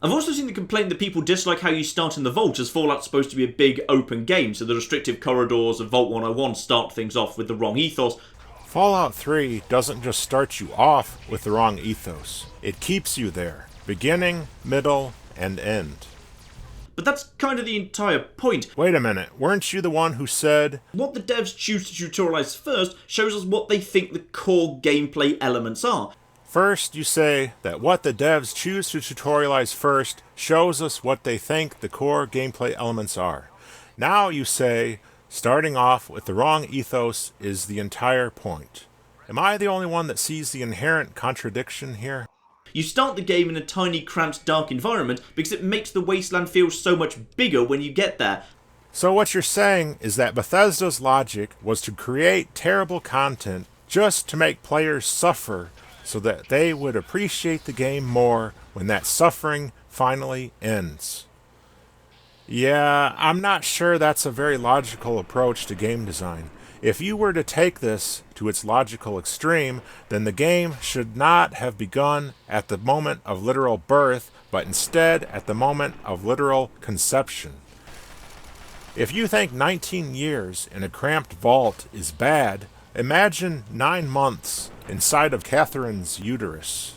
I've also seen the complaint that people dislike how you start in the vault, as Fallout's supposed to be a big open game, so the restrictive corridors of Vault 101 start things off with the wrong ethos. Fallout 3 doesn't just start you off with the wrong ethos. It keeps you there, beginning, middle, and end. But that's kind of the entire point. Wait a minute, weren't you the one who said, what the devs choose to tutorialize first shows us what they think the core gameplay elements are. First, you say that what the devs choose to tutorialize first shows us what they think the core gameplay elements are. Now you say, starting off with the wrong ethos is the entire point. Am I the only one that sees the inherent contradiction here? You start the game in a tiny, cramped, dark environment because it makes the wasteland feel so much bigger when you get there. So what you're saying is that Bethesda's logic was to create terrible content just to make players suffer so that they would appreciate the game more when that suffering finally ends. Yeah, I'm not sure that's a very logical approach to game design. If you were to take this to its logical extreme, then the game should not have begun at the moment of literal birth, but instead at the moment of literal conception. If you think 19 years in a cramped vault is bad, imagine 9 months inside of Catherine's uterus.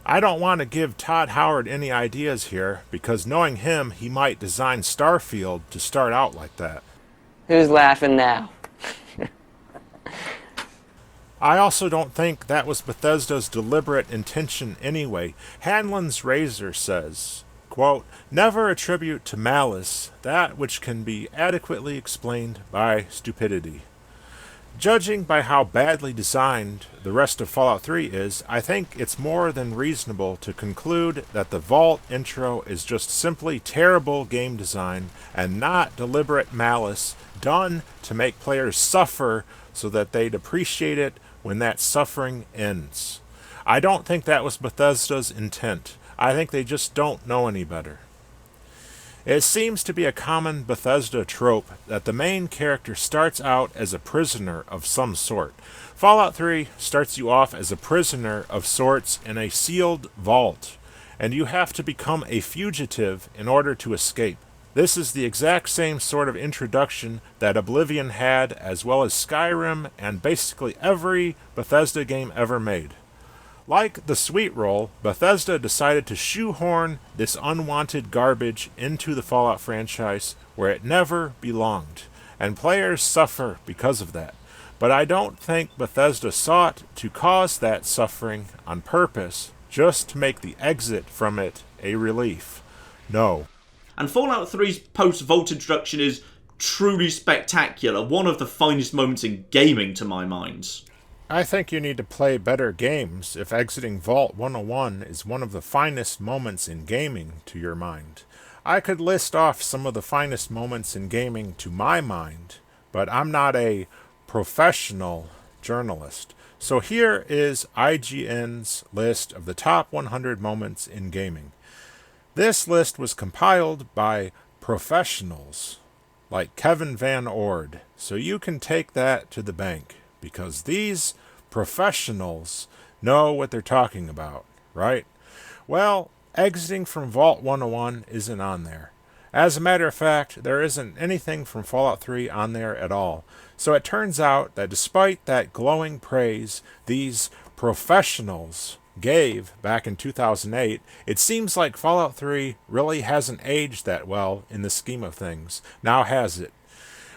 I don't want to give Todd Howard any ideas here, because knowing him, he might design Starfield to start out like that. Who's laughing now? I also don't think that was Bethesda's deliberate intention anyway. Hanlon's Razor says, quote, "Never attribute to malice that which can be adequately explained by stupidity." Judging by how badly designed the rest of Fallout 3 is, I think it's more than reasonable to conclude that the Vault intro is just simply terrible game design and not deliberate malice done to make players suffer so that they'd appreciate it when that suffering ends. I don't think that was Bethesda's intent. I think they just don't know any better. It seems to be a common Bethesda trope that the main character starts out as a prisoner of some sort. Fallout 3 starts you off as a prisoner of sorts in a sealed vault, and you have to become a fugitive in order to escape. This is the exact same sort of introduction that Oblivion had, as well as Skyrim and basically every Bethesda game ever made. Like the Sweet Roll, Bethesda decided to shoehorn this unwanted garbage into the Fallout franchise where it never belonged, and players suffer because of that. But I don't think Bethesda sought to cause that suffering on purpose just to make the exit from it a relief. No. And Fallout 3's post-Vault introduction is truly spectacular, one of the finest moments in gaming to my mind. I think you need to play better games if exiting Vault 101 is one of the finest moments in gaming to your mind. I could list off some of the finest moments in gaming to my mind, but I'm not a professional journalist. So here is IGN's list of the top 100 moments in gaming. This list was compiled by professionals like Kevin Van Ord, so you can take that to the bank, because these professionals know what they're talking about, right? Well, exiting from Vault 101 isn't on there. As a matter of fact, there isn't anything from Fallout 3 on there at all. So it turns out that despite that glowing praise these professionals gave back in 2008, it seems like Fallout 3 really hasn't aged that well in the scheme of things. Now has it?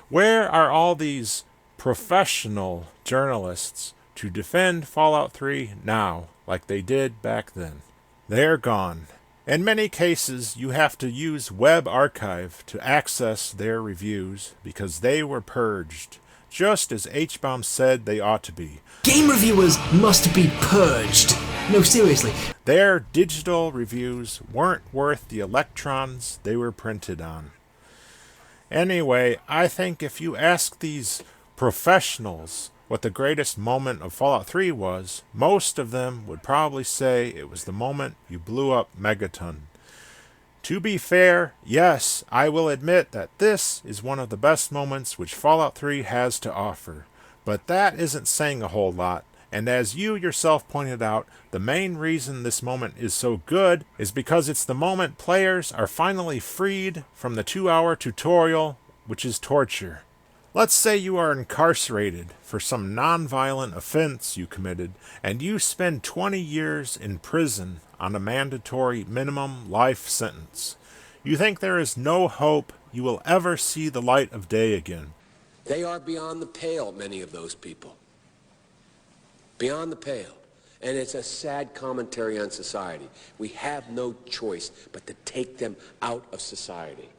Where are all these professional journalists to defend Fallout 3 now, like they did back then? They're gone. In many cases, you have to use Web Archive to access their reviews because they were purged, just as H-Bomb said they ought to be. Game reviewers must be purged. No, seriously. Their digital reviews weren't worth the electrons they were printed on. Anyway, I think if you ask these professionals what the greatest moment of Fallout 3 was, most of them would probably say it was the moment you blew up Megaton. To be fair, yes, I will admit that this is one of the best moments which Fallout 3 has to offer, but that isn't saying a whole lot, And as you yourself pointed out, the main reason this moment is so good is because it's the moment players are finally freed from the 2-hour tutorial, which is torture. Let's say you are incarcerated for some non-violent offense you committed, and you spend 20 years in prison on a mandatory minimum life sentence. You think there is no hope you will ever see the light of day again. They are beyond the pale, many of those people. Beyond the pale. And it's a sad commentary on society. We have no choice but to take them out of society.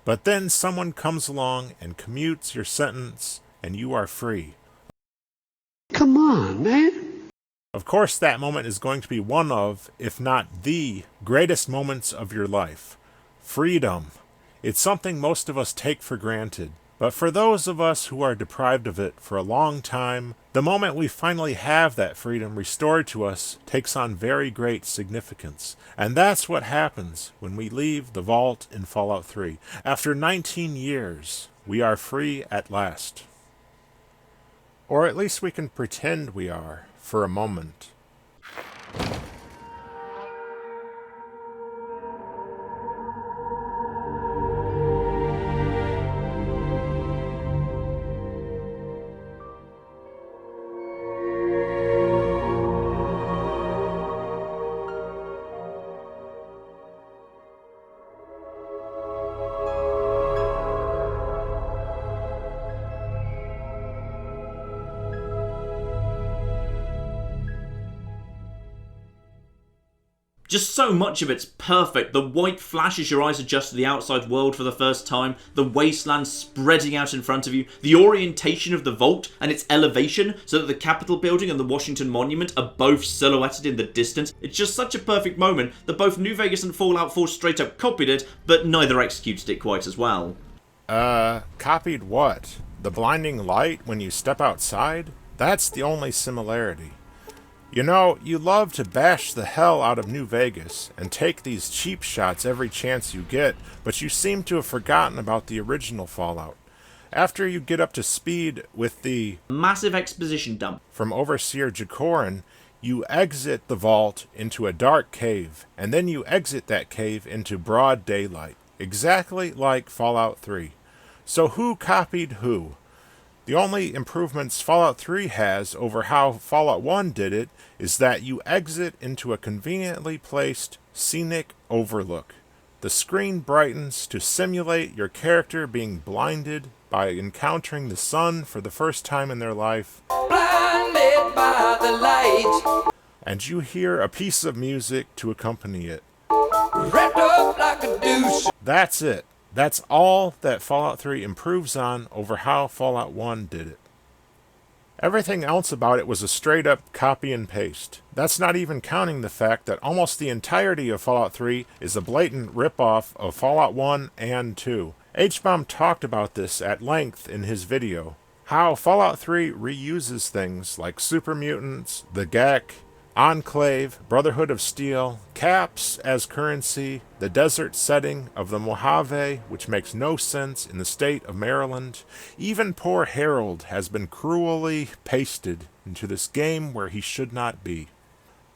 But then someone comes along and commutes your sentence, and you are free. Come on, man. Of course, that moment is going to be one of, if not the, greatest moments of your life. Freedom. It's something most of us take for granted. But for those of us who are deprived of it for a long time, the moment we finally have that freedom restored to us takes on very great significance. And that's what happens when we leave the vault in Fallout 3. After 19 years, we are free at last. Or at least we can pretend we are for a moment. Just so much of it's perfect. The white flashes your eyes adjust to the outside world for the first time, the wasteland spreading out in front of you, the orientation of the vault and its elevation so that the Capitol building and the Washington Monument are both silhouetted in the distance. It's just such a perfect moment that both New Vegas and Fallout 4 straight up copied it, but neither executed it quite as well. Copied what? The blinding light when you step outside? That's the only similarity. You know, you love to bash the hell out of New Vegas and take these cheap shots every chance you get, but you seem to have forgotten about the original Fallout. After you get up to speed with the massive exposition dump from Overseer Jacorin, you exit the vault into a dark cave, and then you exit that cave into broad daylight, exactly like Fallout 3. So who copied who? The only improvements Fallout 3 has over how Fallout 1 did it is that you exit into a conveniently placed scenic overlook. The screen brightens to simulate your character being blinded by encountering the sun for the first time in their life. Blinded by the light. And you hear a piece of music to accompany it. Wrapped up like a douche. That's it. That's all that Fallout 3 improves on over how Fallout 1 did it. Everything else about it was a straight-up copy and paste. That's not even counting the fact that almost the entirety of Fallout 3 is a blatant rip-off of Fallout 1 and 2. H-Bomb talked about this at length in his video. How Fallout 3 reuses things like super mutants, the GEC, Enclave, Brotherhood of Steel, caps as currency, the desert setting of the Mojave, which makes no sense in the state of Maryland. Even poor Harold has been cruelly pasted into this game where he should not be.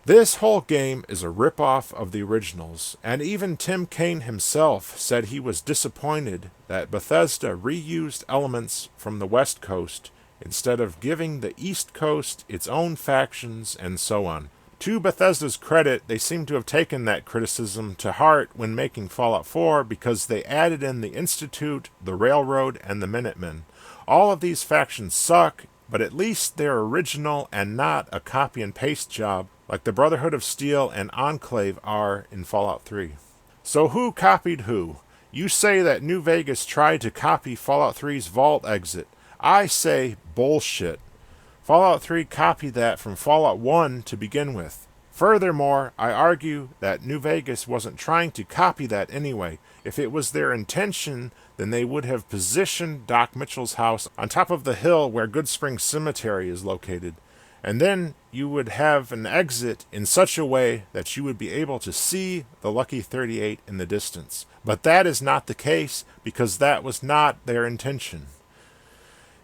This whole game is a rip-off of the originals, and even Tim Kaine himself said he was disappointed that Bethesda reused elements from the West Coast instead of giving the East Coast its own factions and so on. To Bethesda's credit, they seem to have taken that criticism to heart when making Fallout 4 because they added in the Institute, the Railroad, and the Minutemen. All of these factions suck, but at least they're original and not a copy and paste job like the Brotherhood of Steel and Enclave are in Fallout 3. So who copied who? You say that New Vegas tried to copy Fallout 3's vault exit. I say bullshit. Fallout 3 copied that from Fallout 1 to begin with. Furthermore, I argue that New Vegas wasn't trying to copy that anyway. If it was their intention, then they would have positioned Doc Mitchell's house on top of the hill where Good Spring Cemetery is located. And then you would have an exit in such a way that you would be able to see the Lucky 38 in the distance. But that is not the case because that was not their intention.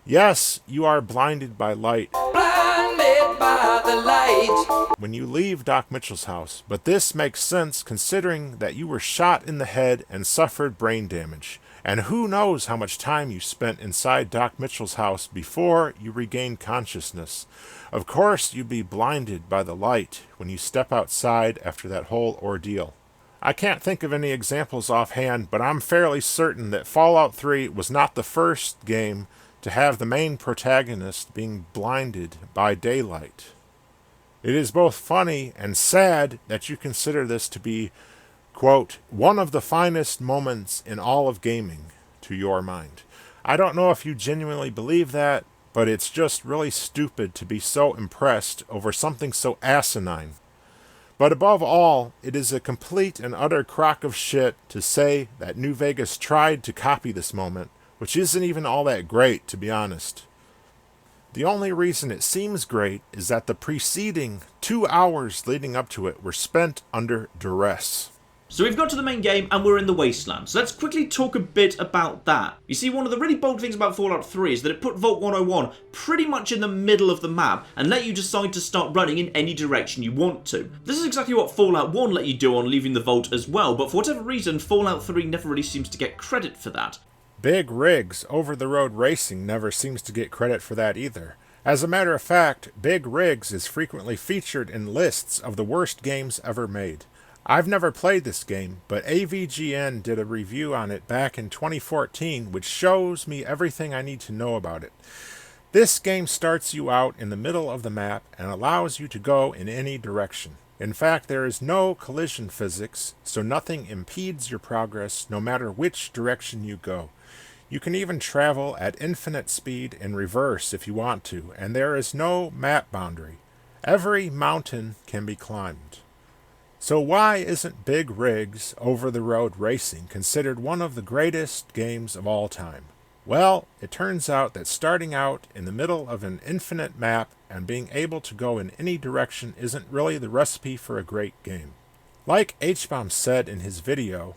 Yes, you are blinded by light. Blinded by the light. when you leave Doc Mitchell's house, but this makes sense considering that you were shot in the head and suffered brain damage. And who knows how much time you spent inside Doc Mitchell's house before you regained consciousness. Of course, you'd be blinded by the light when you step outside after that whole ordeal. I can't think of any examples offhand, but I'm fairly certain that Fallout 3 was not the first game to have the main protagonist being blinded by daylight. It is both funny and sad that you consider this to be, quote, one of the finest moments in all of gaming, to your mind. I don't know if you genuinely believe that, but it's just really stupid to be so impressed over something so asinine. But above all, it is a complete and utter crock of shit to say that New Vegas tried to copy this moment, which isn't even all that great, to be honest. The only reason it seems great is that the preceding 2 hours leading up to it were spent under duress. So we've got to the main game and we're in the Wasteland. So let's quickly talk a bit about that. You see, one of the really bold things about Fallout 3 is that it put Vault 101 pretty much in the middle of the map and let you decide to start running in any direction you want to. This is exactly what Fallout 1 let you do on leaving the Vault as well, but for whatever reason, Fallout 3 never really seems to get credit for that. Big Rigs over-the-road racing never seems to get credit for that either. As a matter of fact, Big Rigs is frequently featured in lists of the worst games ever made. I've never played this game, but AVGN did a review on it back in 2014, which shows me everything I need to know about it. This game starts you out in the middle of the map and allows you to go in any direction. In fact, there is no collision physics, so nothing impedes your progress no matter which direction you go. You can even travel at infinite speed in reverse if you want to, and there is no map boundary. Every mountain can be climbed. So why isn't Big Rigs over-the-road racing considered one of the greatest games of all time? Well, it turns out that starting out in the middle of an infinite map and being able to go in any direction isn't really the recipe for a great game. Like H-Bomb said in his video,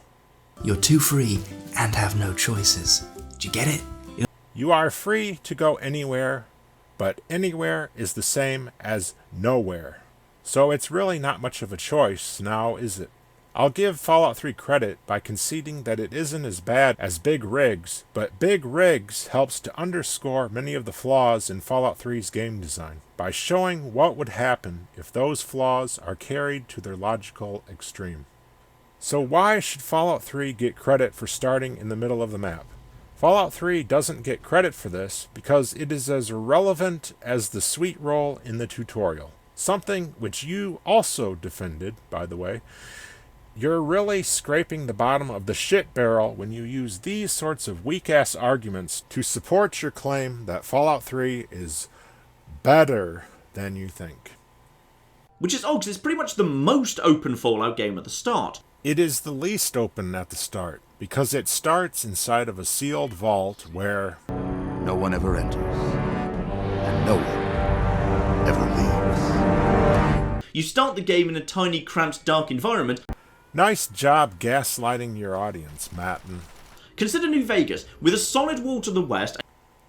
You're too free and have no choices. Do you get it? you are free to go anywhere, but anywhere is the same as nowhere. So it's really not much of a choice now, is it? I'll give Fallout 3 credit by conceding that it isn't as bad as Big Rigs, but Big Rigs helps to underscore many of the flaws in Fallout 3's game design by showing what would happen if those flaws are carried to their logical extreme. So why should Fallout 3 get credit for starting in the middle of the map? Fallout 3 doesn't get credit for this because it is as irrelevant as the sweet roll in the tutorial. Something which you also defended, by the way. You're really scraping the bottom of the shit barrel when you use these sorts of weak-ass arguments to support your claim that Fallout 3 is better than you think. Which is odd, because it's pretty much the most open Fallout game at the start. It is the least open at the start, because it starts inside of a sealed vault where no one ever enters, and no one ever leaves. You start the game in a tiny, cramped, dark environment. Nice job gaslighting your audience, MATN. Consider New Vegas, with a solid wall to the west.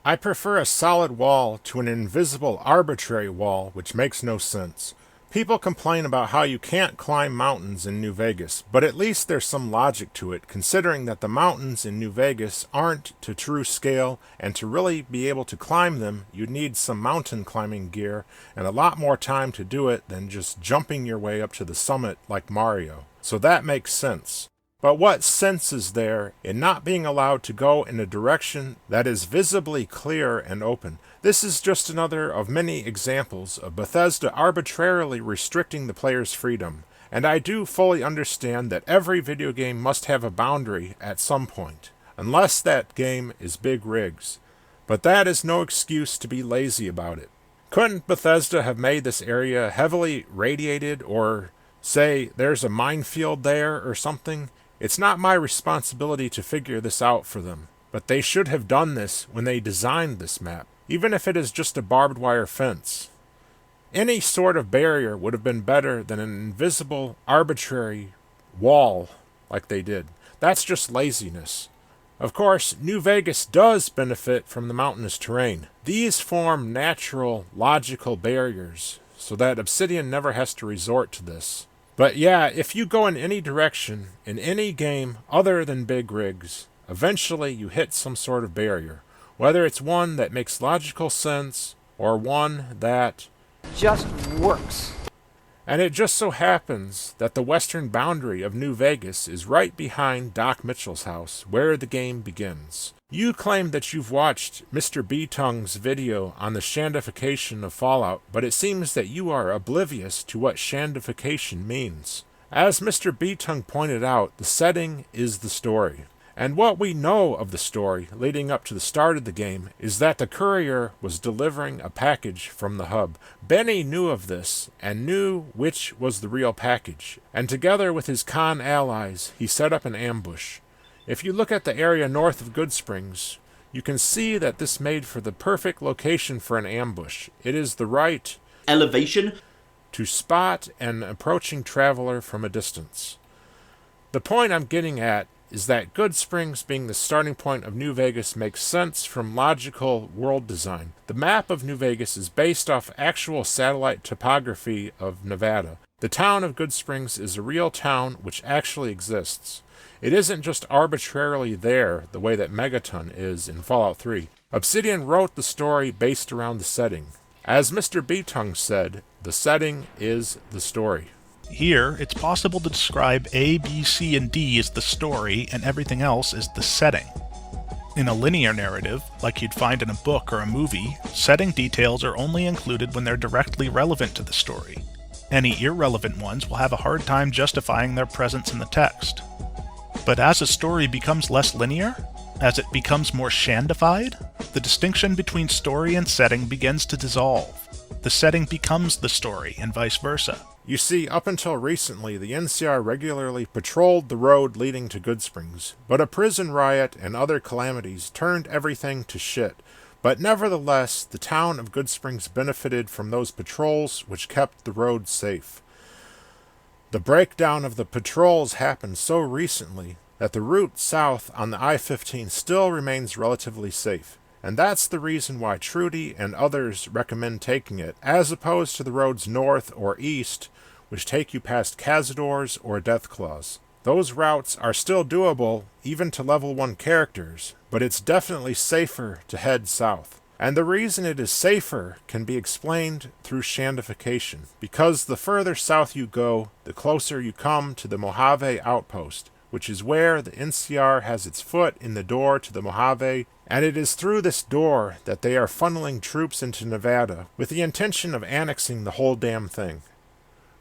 I prefer a solid wall to an invisible, arbitrary wall, which makes no sense. People complain about how you can't climb mountains in New Vegas, but at least there's some logic to it, considering that the mountains in New Vegas aren't to true scale, and to really be able to climb them, you'd need some mountain climbing gear, and a lot more time to do it than just jumping your way up to the summit like Mario. So that makes sense. But what sense is there in not being allowed to go in a direction that is visibly clear and open? This is just another of many examples of Bethesda arbitrarily restricting the player's freedom, and I do fully understand that every video game must have a boundary at some point, unless that game is Big Rigs. But that is no excuse to be lazy about it. Couldn't Bethesda have made this area heavily radiated, or say there's a minefield there or something? It's not my responsibility to figure this out for them, but they should have done this when they designed this map, even if it is just a barbed wire fence. Any sort of barrier would have been better than an invisible, arbitrary wall like they did. That's just laziness. Of course, New Vegas does benefit from the mountainous terrain. These form natural, logical barriers, so that Obsidian never has to resort to this. But yeah, if you go in any direction, in any game other than big rigs, eventually you hit some sort of barrier. Whether it's one that makes logical sense, or one that Just works. And it just so happens that the western boundary of New Vegas is right behind Doc Mitchell's house, where the game begins. You claim that you've watched Mr. B-Tongue's video on the Shandification of Fallout, but it seems that you are oblivious to what Shandification means. As Mr. B-Tongue pointed out, the setting is the story. And what we know of the story leading up to the start of the game is that the courier was delivering a package from the hub. Benny knew of this and knew which was the real package, and together with his con allies, he set up an ambush. If you look at the area north of Goodsprings, you can see that this made for the perfect location for an ambush. It is the right elevation to spot an approaching traveler from a distance. The point I'm getting at is that Goodsprings being the starting point of New Vegas makes sense from logical world design. The map of New Vegas is based off actual satellite topography of Nevada. The town of Goodsprings is a real town which actually exists. It isn't just arbitrarily there the way that Megaton is in Fallout 3. Obsidian wrote the story based around the setting. As Mr. B-Tongue said, the setting is the story. Here, it's possible to describe A, B, C, and D as the story, and everything else is the setting. In a linear narrative, like you'd find in a book or a movie, setting details are only included when they're directly relevant to the story. Any irrelevant ones will have a hard time justifying their presence in the text. But as a story becomes less linear, as it becomes more shandified, the distinction between story and setting begins to dissolve. The setting becomes the story, and vice versa. You see, up until recently, the NCR regularly patrolled the road leading to Goodsprings, but a prison riot and other calamities turned everything to shit. But nevertheless, the town of Goodsprings benefited from those patrols which kept the road safe. The breakdown of the patrols happened so recently that the route south on the I-15 still remains relatively safe. And that's the reason why Trudy and others recommend taking it, as opposed to the roads north or east, which take you past Cazadors or Deathclaws. Those routes are still doable, even to level 1 characters, but it's definitely safer to head south. And the reason it is safer can be explained through Shandification, because the further south you go, the closer you come to the Mojave outpost, which is where the NCR has its foot in the door to the Mojave, and it is through this door that they are funneling troops into Nevada with the intention of annexing the whole damn thing.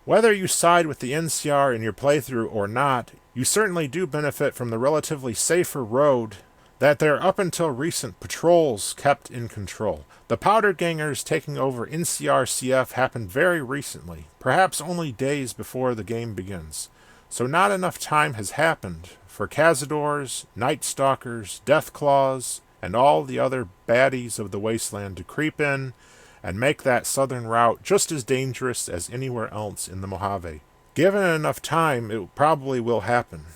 Whether you side with the NCR in your playthrough or not, you certainly do benefit from the relatively safer road that their up until recent patrols kept in control. The Powder Gangers taking over NCR-CF happened very recently, perhaps only days before the game begins. So not enough time has happened for Cazadors, Night Stalkers, Deathclaws, and all the other baddies of the Wasteland to creep in and make that southern route just as dangerous as anywhere else in the Mojave. Given enough time, it probably will happen.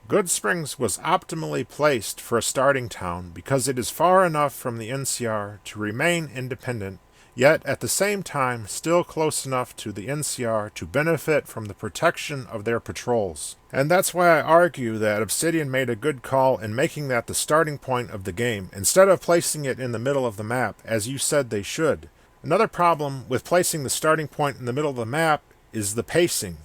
Goodsprings was optimally placed for a starting town because it is far enough from the NCR to remain independent, yet at the same time still close enough to the NCR to benefit from the protection of their patrols. And that's why I argue that Obsidian made a good call in making that the starting point of the game, instead of placing it in the middle of the map, as you said they should. Another problem with placing the starting point in the middle of the map is the pacing.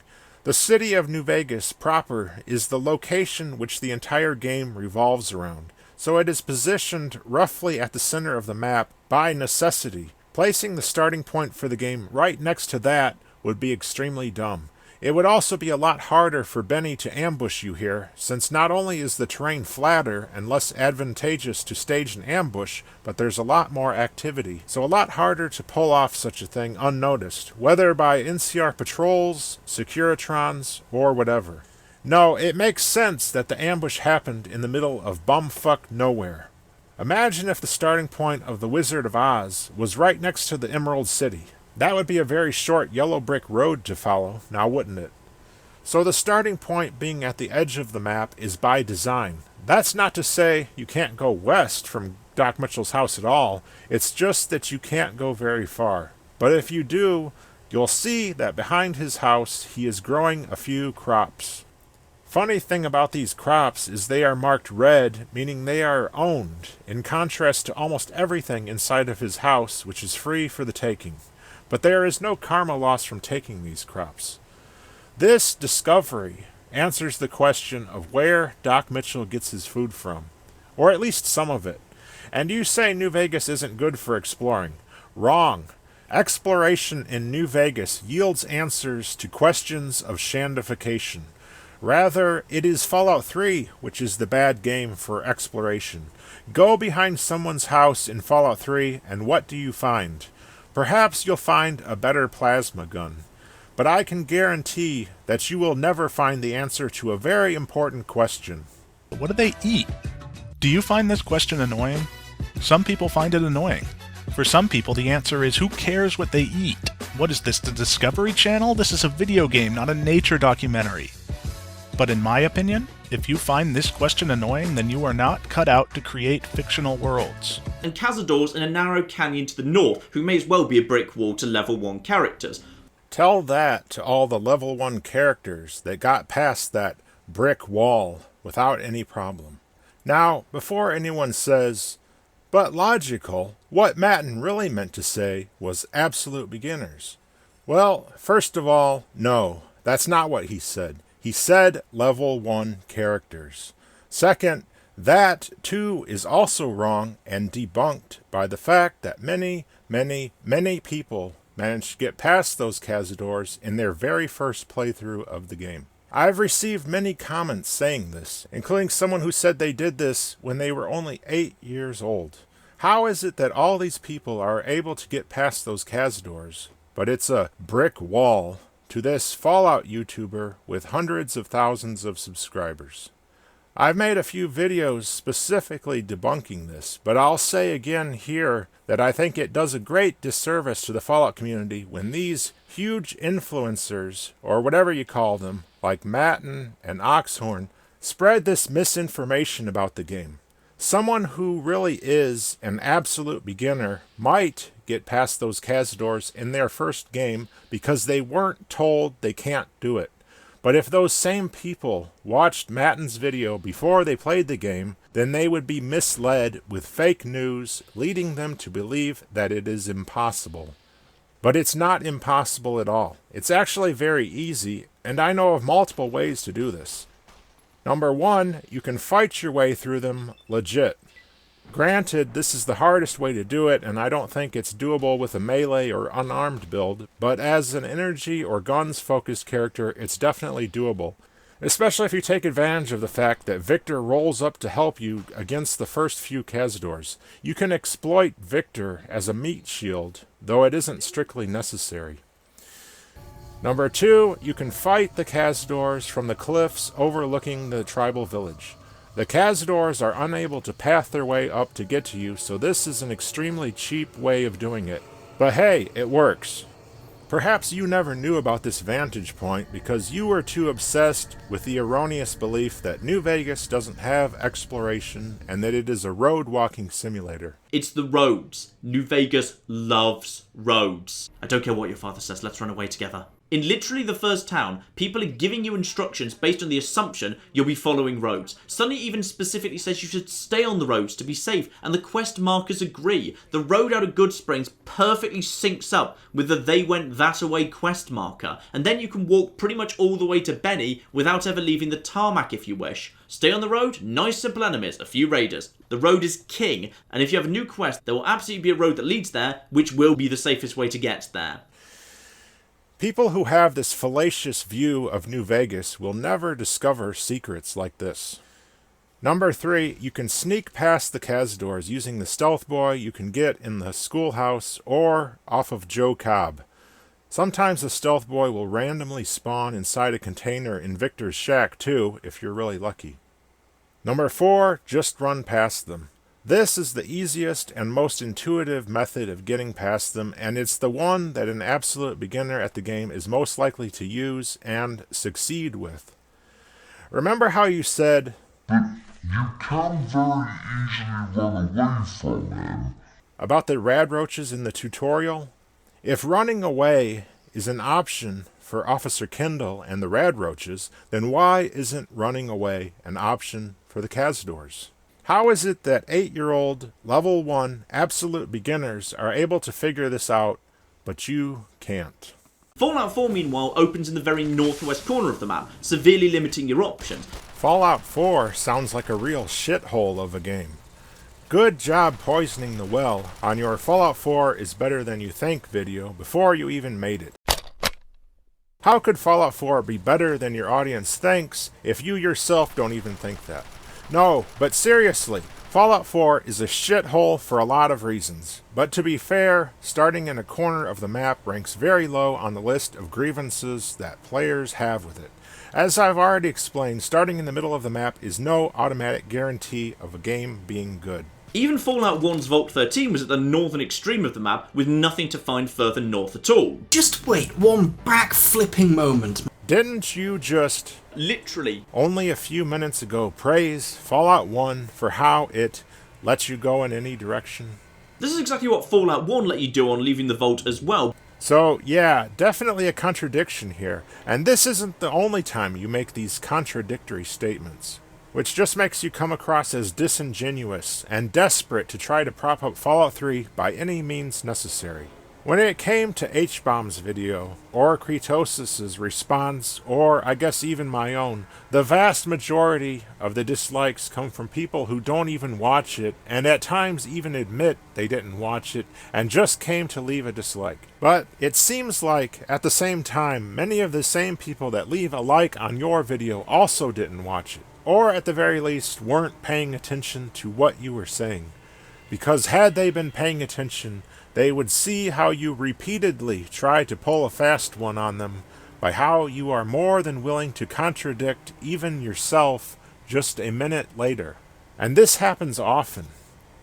The city of New Vegas proper is the location which the entire game revolves around, so it is positioned roughly at the center of the map by necessity. Placing the starting point for the game right next to that would be extremely dumb. It would also be a lot harder for Benny to ambush you here, since not only is the terrain flatter and less advantageous to stage an ambush, but there's a lot more activity, so a lot harder to pull off such a thing unnoticed, whether by NCR patrols, Securitrons, or whatever. No, it makes sense that the ambush happened in the middle of bumfuck nowhere. Imagine if the starting point of The Wizard of Oz was right next to the Emerald City. That would be a very short yellow brick road to follow, now wouldn't it? So the starting point being at the edge of the map is by design. That's not to say you can't go west from Doc Mitchell's house at all, it's just that you can't go very far. But if you do, you'll see that behind his house he is growing a few crops. Funny thing about these crops is they are marked red, meaning they are owned, in contrast to almost everything inside of his house, which is free for the taking. But there is no karma loss from taking these crops. This discovery answers the question of where Doc Mitchell gets his food from, or at least some of it. And you say New Vegas isn't good for exploring. Wrong. Exploration in New Vegas yields answers to questions of Shandification. Rather, it is Fallout 3 which is the bad game for exploration. Go behind someone's house in Fallout 3 and what do you find? Perhaps you'll find a better plasma gun. But I can guarantee that you will never find the answer to a very important question. What do they eat? Do you find this question annoying? Some people find it annoying. For some people, the answer is, who cares what they eat? What is this, the Discovery Channel? This is a video game, not a nature documentary. But in my opinion, if you find this question annoying, then you are not cut out to create fictional worlds. And cazadors in a narrow canyon to the north, who may as well be a brick wall to level 1 characters. Tell that to all the level 1 characters that got past that brick wall without any problem. Now, before anyone says, but logical, what MATN really meant to say was absolute beginners. Well, first of all, no, that's not what he said. He said level 1 characters. Second, that too is also wrong and debunked by the fact that many people managed to get past those cazadors in their very first playthrough of the game. I've received many comments saying this, including someone who said they did this when they were only 8 years old. How is it that all these people are able to get past those cazadors, but it's a brick wall to this Fallout YouTuber with hundreds of thousands of subscribers? I've made a few videos specifically debunking this, but I'll say again here that I think it does a great disservice to the Fallout community when these huge influencers, or whatever you call them, like MATN and Oxhorn, spread this misinformation about the game. Someone who really is an absolute beginner might get past those cazadors in their first game because they weren't told they can't do it. But if those same people watched MATN's video before they played the game, then they would be misled with fake news, leading them to believe that it is impossible. But it's not impossible at all. It's actually very easy, and I know of multiple ways to do this. Number 1, you can fight your way through them legit. Granted, this is the hardest way to do it, and I don't think it's doable with a melee or unarmed build, but as an energy or guns-focused character, it's definitely doable. Especially if you take advantage of the fact that Victor rolls up to help you against the first few cazadors. You can exploit Victor as a meat shield, though it isn't strictly necessary. Number 2, you can fight the cazadors from the cliffs overlooking the tribal village. The cazadors are unable to path their way up to get to you, so this is an extremely cheap way of doing it. But hey, it works. Perhaps you never knew about this vantage point because you were too obsessed with the erroneous belief that New Vegas doesn't have exploration and that it is a road walking simulator. It's the roads. New Vegas loves roads. I don't care what your father says, let's run away together. In literally the first town, people are giving you instructions based on the assumption you'll be following roads. Sunny even specifically says you should stay on the roads to be safe, and the quest markers agree. The road out of Goodsprings perfectly syncs up with the They Went That Away quest marker, and then you can walk pretty much all the way to Benny without ever leaving the tarmac if you wish. Stay on the road, nice simple enemies, a few raiders. The road is king, and if you have a new quest, there will absolutely be a road that leads there, which will be the safest way to get there. People who have this fallacious view of New Vegas will never discover secrets like this. Number 3, you can sneak past the cazadors using the stealth boy you can get in the schoolhouse or off of Joe Cobb. Sometimes the stealth boy will randomly spawn inside a container in Victor's shack too, if you're really lucky. Number 4, just run past them. This is the easiest and most intuitive method of getting past them, and it's the one that an absolute beginner at the game is most likely to use and succeed with. Remember how you said, "But you can very easily run away from them," about the rad roaches in the tutorial? If running away is an option for Officer Kendall and the Radroaches, then why isn't running away an option for the Cazadors? How is it that 8-year-old, level 1, absolute beginners are able to figure this out, but you can't? Fallout 4, meanwhile, opens in the very northwest corner of the map, severely limiting your options. Fallout 4 sounds like a real shithole of a game. Good job poisoning the well on your Fallout 4 is better than you think video before you even made it. How could Fallout 4 be better than your audience thinks if you yourself don't even think that? No, but seriously, Fallout 4 is a shithole for a lot of reasons. But to be fair, starting in a corner of the map ranks very low on the list of grievances that players have with it. As I've already explained, starting in the middle of the map is no automatic guarantee of a game being good. Even Fallout 1's Vault 13 was at the northern extreme of the map, with nothing to find further north at all. Just wait one back-flipping moment. Didn't you just, literally, only a few minutes ago praise Fallout 1 for how it lets you go in any direction? This is exactly what Fallout 1 let you do on leaving the vault as well. So, yeah, definitely a contradiction here, and this isn't the only time you make these contradictory statements, which just makes you come across as disingenuous and desperate to try to prop up Fallout 3 by any means necessary. When it came to H-Bomb's video, or Kretos's response, or I guess even my own, the vast majority of the dislikes come from people who don't even watch it, and at times even admit they didn't watch it, and just came to leave a dislike. But it seems like, at the same time, many of the same people that leave a like on your video also didn't watch it, or at the very least weren't paying attention to what you were saying. Because had they been paying attention, they would see how you repeatedly try to pull a fast one on them, by how you are more than willing to contradict even yourself just a minute later. And this happens often.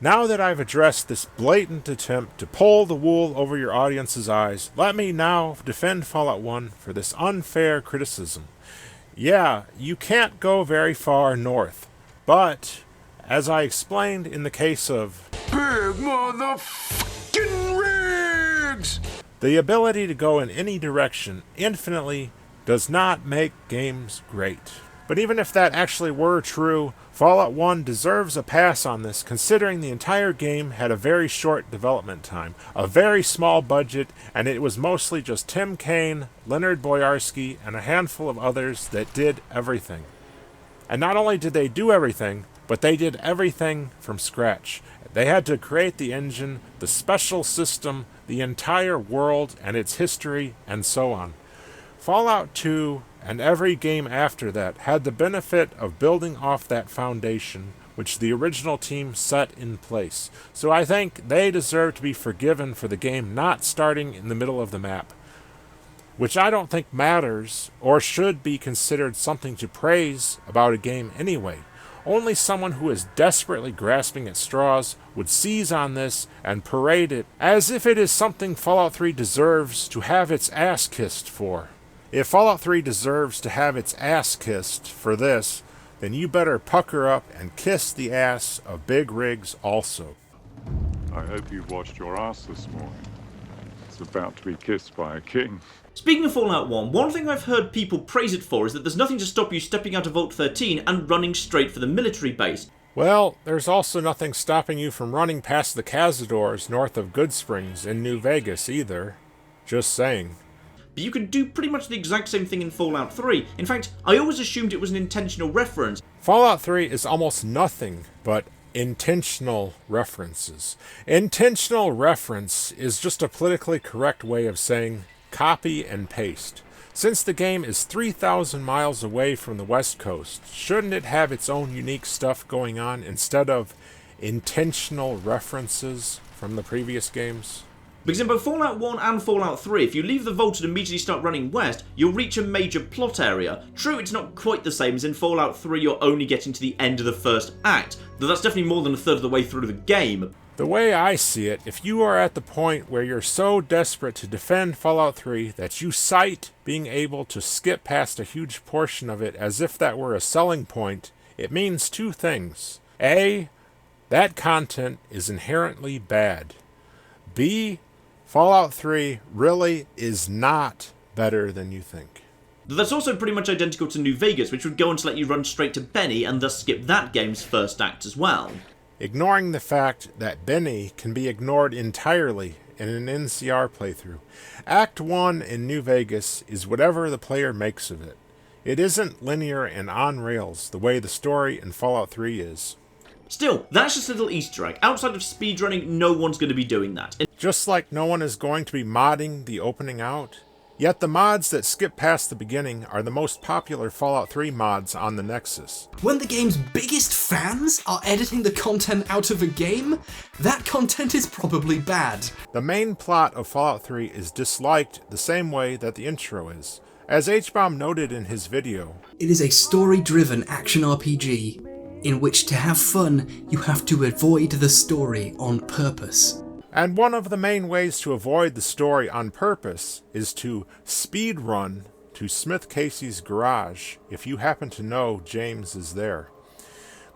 Now that I've addressed this blatant attempt to pull the wool over your audience's eyes, let me now defend Fallout 1 for this unfair criticism. Yeah, you can't go very far north, but, as I explained in the case of Big motherfucking rigs! The ability to go in any direction infinitely does not make games great. But even if that actually were true, Fallout 1 deserves a pass on this, considering the entire game had a very short development time, a very small budget, and it was mostly just Tim Kaine, Leonard Boyarsky, and a handful of others that did everything. And not only did they do everything, but they did everything from scratch. They had to create the engine, the special system, the entire world and its history, and so on. Fallout 2 and every game after that had the benefit of building off that foundation which the original team set in place. So I think they deserve to be forgiven for the game not starting in the middle of the map, which I don't think matters or should be considered something to praise about a game anyway. Only someone who is desperately grasping at straws would seize on this and parade it as if it is something Fallout 3 deserves to have its ass kissed for. If Fallout 3 deserves to have its ass kissed for this, then you better pucker up and kiss the ass of Big Rigs also. I hope you washed your ass this morning. It's about to be kissed by a king. Speaking of Fallout 1, one thing I've heard people praise it for is that there's nothing to stop you stepping out of Vault 13 and running straight for the military base. Well, there's also nothing stopping you from running past the Cazadors north of Goodsprings in New Vegas either. Just saying. But you can do pretty much the exact same thing in Fallout 3. In fact, I always assumed it was an intentional reference. Fallout 3 is almost nothing but intentional references. Intentional reference is just a politically correct way of saying copy and paste. Since the game is 3,000 miles away from the West Coast, shouldn't it have its own unique stuff going on instead of intentional references from the previous games? Because in both Fallout 1 and Fallout 3, if you leave the vault and immediately start running west, you'll reach a major plot area. True, it's not quite the same as in Fallout 3 you're only getting to the end of the first act, though that's definitely more than a third of the way through the game. The way I see it, if you are at the point where you're so desperate to defend Fallout 3 that you cite being able to skip past a huge portion of it as if that were a selling point, it means two things. A, that content is inherently bad. B, Fallout 3 really is not better than you think. That's also pretty much identical to New Vegas, which would go on to let you run straight to Benny and thus skip that game's first act as well. Ignoring the fact that Benny can be ignored entirely in an NCR playthrough. Act 1 in New Vegas is whatever the player makes of it. It isn't linear and on rails the way the story in Fallout 3 is. Still, that's just a little Easter egg. Outside of speedrunning, no one's going to be doing that. Just like no one is going to be modding the opening out. Yet the mods that skip past the beginning are the most popular Fallout 3 mods on the Nexus. When the game's biggest fans are editing the content out of a game, that content is probably bad. The main plot of Fallout 3 is disliked the same way that the intro is. As H-Bomb noted in his video, it is a story-driven action RPG, in which to have fun, you have to avoid the story on purpose. And one of the main ways to avoid the story on purpose is to speed run to Smith Casey's garage if you happen to know James is there.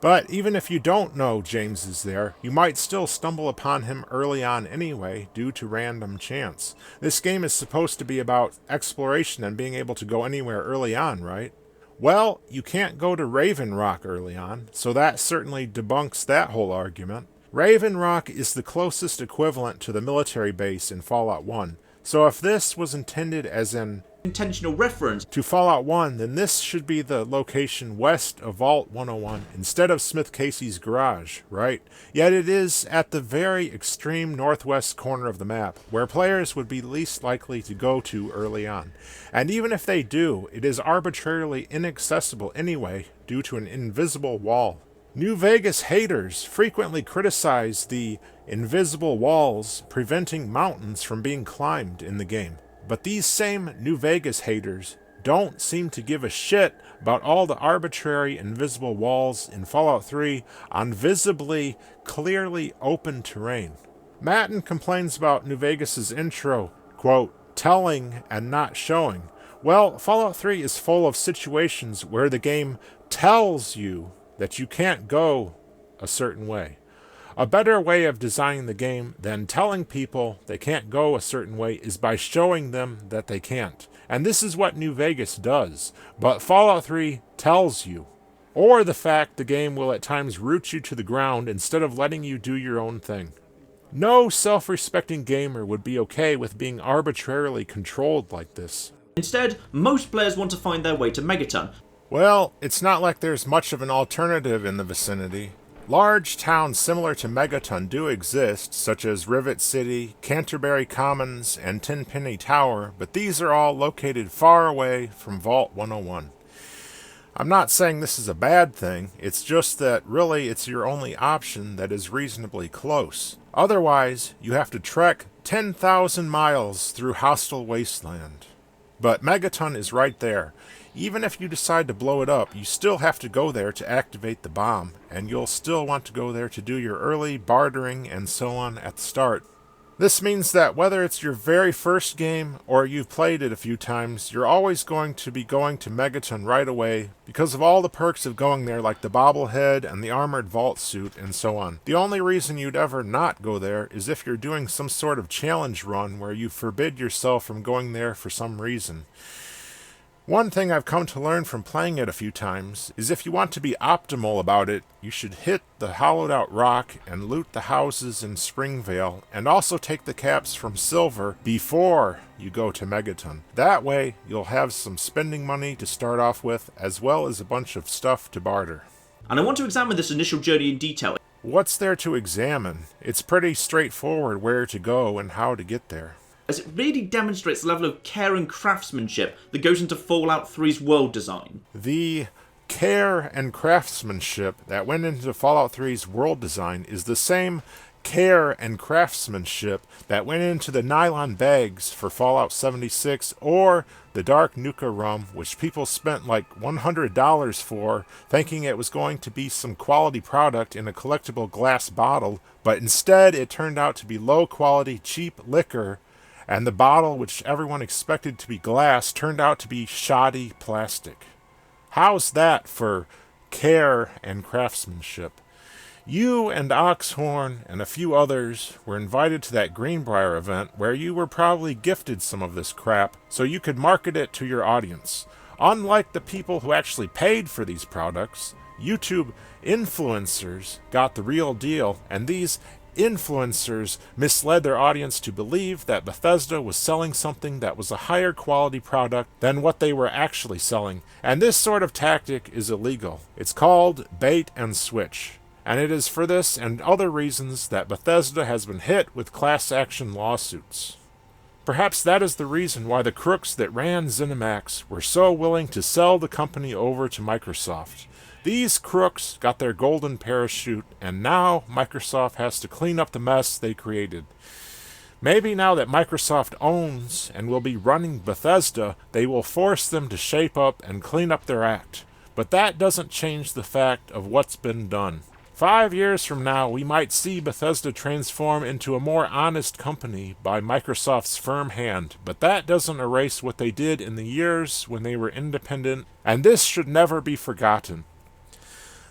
But even if you don't know James is there, you might still stumble upon him early on anyway due to random chance. This game is supposed to be about exploration and being able to go anywhere early on, right? Well, you can't go to Raven Rock early on, so that certainly debunks that whole argument. Raven Rock is the closest equivalent to the military base in Fallout 1, so if this was intended as an intentional reference to Fallout 1, then this should be the location west of Vault 101 instead of Smith Casey's garage, right? Yet it is at the very extreme northwest corner of the map, where players would be least likely to go to early on. And even if they do, it is arbitrarily inaccessible anyway due to an invisible wall. New Vegas haters frequently criticize the invisible walls preventing mountains from being climbed in the game. But these same New Vegas haters don't seem to give a shit about all the arbitrary invisible walls in Fallout 3 on visibly, clearly open terrain. MATN complains about New Vegas's intro, quote, telling and not showing. Well, Fallout 3 is full of situations where the game tells you that you can't go a certain way. A better way of designing the game than telling people they can't go a certain way is by showing them that they can't. And this is what New Vegas does. But Fallout 3 tells you. Or the fact the game will at times root you to the ground instead of letting you do your own thing. No self-respecting gamer would be okay with being arbitrarily controlled like this. Instead, most players want to find their way to Megaton. Well, it's not like there's much of an alternative in the vicinity. Large towns similar to Megaton do exist, such as Rivet City, Canterbury Commons, and Tenpenny Tower, but these are all located far away from Vault 101. I'm not saying this is a bad thing, it's just that really it's your only option that is reasonably close. Otherwise, you have to trek 10,000 miles through hostile wasteland. But Megaton is right there. Even if you decide to blow it up, you still have to go there to activate the bomb, and you'll still want to go there to do your early bartering and so on at the start. This means that whether it's your very first game or you've played it a few times, you're always going to be going to Megaton right away because of all the perks of going there, like the bobblehead and the armored vault suit and so on. The only reason you'd ever not go there is if you're doing some sort of challenge run where you forbid yourself from going there for some reason. One thing I've come to learn from playing it a few times is if you want to be optimal about it, you should hit the hollowed out rock and loot the houses in Springvale, and also take the caps from Silver before you go to Megaton. That way, you'll have some spending money to start off with, as well as a bunch of stuff to barter. And I want to examine this initial journey in detail. What's there to examine? It's pretty straightforward where to go and how to get there, as it really demonstrates the level of care and craftsmanship that goes into Fallout 3's world design. The care and craftsmanship that went into Fallout 3's world design is the same care and craftsmanship that went into the nylon bags for Fallout 76 or the Dark Nuka rum, which people spent like $100 for, thinking it was going to be some quality product in a collectible glass bottle, but instead it turned out to be low-quality, cheap liquor, and the bottle, which everyone expected to be glass, turned out to be shoddy plastic. How's that for care and craftsmanship? You and Oxhorn and a few others were invited to that Greenbrier event where you were probably gifted some of this crap so you could market it to your audience. Unlike the people who actually paid for these products, YouTube influencers got the real deal, and these influencers misled their audience to believe that Bethesda was selling something that was a higher quality product than what they were actually selling, and this sort of tactic is illegal. It's called bait and switch, and it is for this and other reasons that Bethesda has been hit with class action lawsuits. Perhaps that is the reason why the crooks that ran ZeniMax were so willing to sell the company over to Microsoft. These crooks got their golden parachute, and now Microsoft has to clean up the mess they created. Maybe now that Microsoft owns and will be running Bethesda, they will force them to shape up and clean up their act. But that doesn't change the fact of what's been done. 5 years from now, we might see Bethesda transform into a more honest company by Microsoft's firm hand, but that doesn't erase what they did in the years when they were independent, and this should never be forgotten.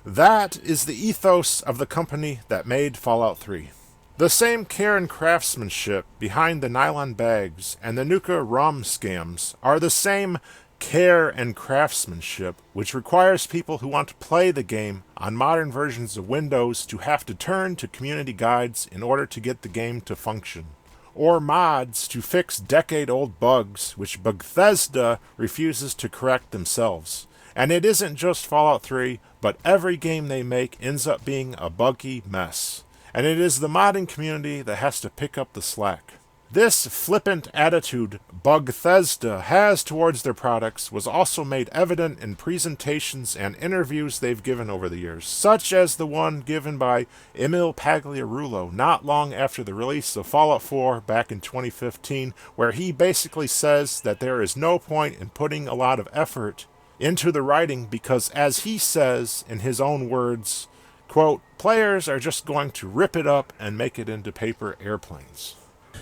That is the ethos of the company that made Fallout 3. The same care and craftsmanship behind the nylon bags and the Nuka rum scams are the same care and craftsmanship which requires people who want to play the game on modern versions of Windows to have to turn to community guides in order to get the game to function, or mods to fix decade-old bugs which Bethesda refuses to correct themselves. And it isn't just Fallout 3, but every game they make ends up being a buggy mess. And it is the modding community that has to pick up the slack. This flippant attitude Bethesda has towards their products was also made evident in presentations and interviews they've given over the years, such as the one given by Emil Pagliarulo not long after the release of Fallout 4 back in 2015, where he basically says that there is no point in putting a lot of effort into the writing because, as he says in his own words, quote, players are just going to rip it up and make it into paper airplanes.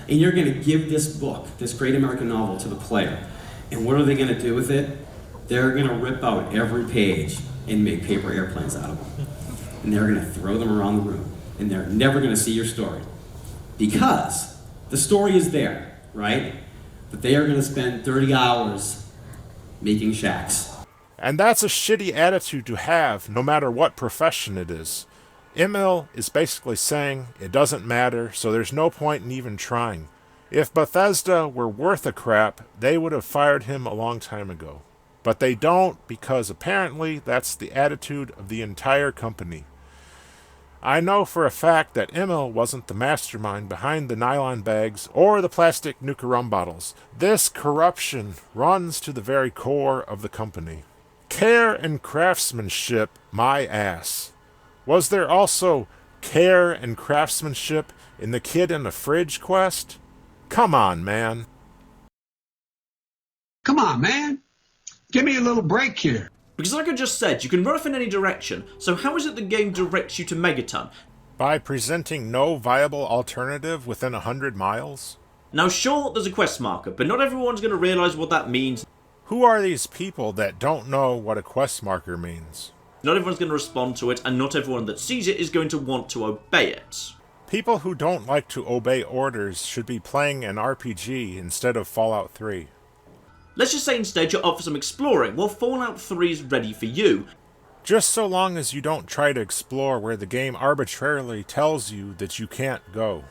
And you're going to give this book, this great American novel, to the player. And what are they going to do with it? They're going to rip out every page and make paper airplanes out of them. And they're going to throw them around the room. And they're never going to see your story. Because the story is there, right? But they are going to spend 30 hours making shacks. And that's a shitty attitude to have, no matter what profession it is. Emil is basically saying it doesn't matter, so there's no point in even trying. If Bethesda were worth a crap, they would have fired him a long time ago. But they don't, because apparently that's the attitude of the entire company. I know for a fact that Emil wasn't the mastermind behind the nylon bags or the plastic Nuka rum bottles. This corruption runs to the very core of the company. Care and craftsmanship, my ass. Was there also care and craftsmanship in the Kid in the Fridge quest? Come on, man. Come on, man. Give me a little break here. Because like I just said, you can run off in any direction, so how is it the game directs you to Megaton? By presenting no viable alternative within 100 miles? Now sure, there's a quest marker, but not everyone's going to realise what that means. Who are these people that don't know what a quest marker means? Not everyone's going to respond to it, and not everyone that sees it is going to want to obey it. People who don't like to obey orders should be playing an RPG instead of Fallout 3. Let's just say instead you're up for some exploring. Well, Fallout 3 is ready for you. Just so long as you don't try to explore where the game arbitrarily tells you that you can't go.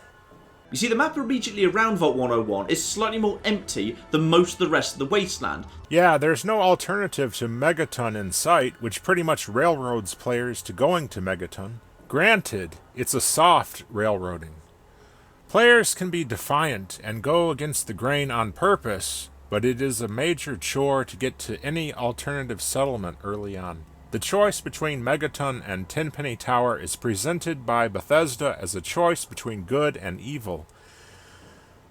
You see, the map immediately around Vault 101 is slightly more empty than most of the rest of the wasteland. Yeah, there's no alternative to Megaton in sight, which pretty much railroads players to going to Megaton. Granted, it's a soft railroading. Players can be defiant and go against the grain on purpose, but it is a major chore to get to any alternative settlement early on. The choice between Megaton and Tenpenny Tower is presented by Bethesda as a choice between good and evil.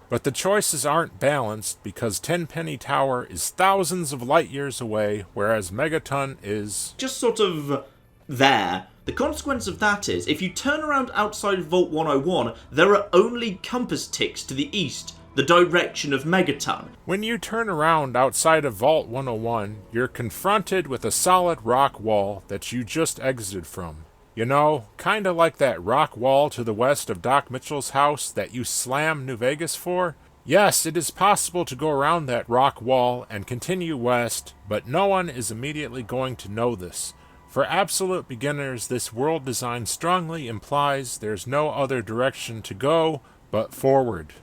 But the choices aren't balanced because Tenpenny Tower is thousands of light years away, whereas Megaton is just sort of there. The consequence of that is, if you turn around outside Vault 101, there are only compass ticks to the east, the direction of Megaton. When you turn around outside of Vault 101, you're confronted with a solid rock wall that you just exited from. You know, kinda like that rock wall to the west of Doc Mitchell's house that you slammed New Vegas for? Yes, it is possible to go around that rock wall and continue west, but no one is immediately going to know this. For absolute beginners, this world design strongly implies there's no other direction to go but forward.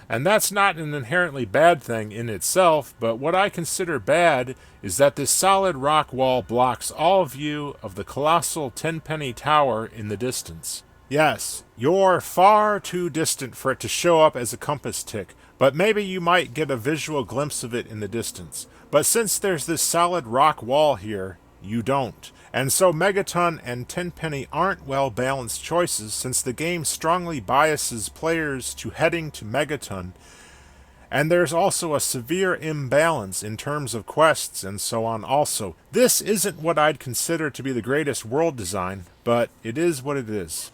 And that's not an inherently bad thing in itself, but what I consider bad is that this solid rock wall blocks all view of the colossal tenpenny tower in the distance. Yes, you're far too distant for it to show up as a compass tick, but maybe you might get a visual glimpse of it in the distance. But since there's this solid rock wall here, you don't. And so Megaton and Tenpenny aren't well-balanced choices, since the game strongly biases players to heading to Megaton, and there's also a severe imbalance in terms of quests and so on also. This isn't what I'd consider to be the greatest world design, but it is what it is.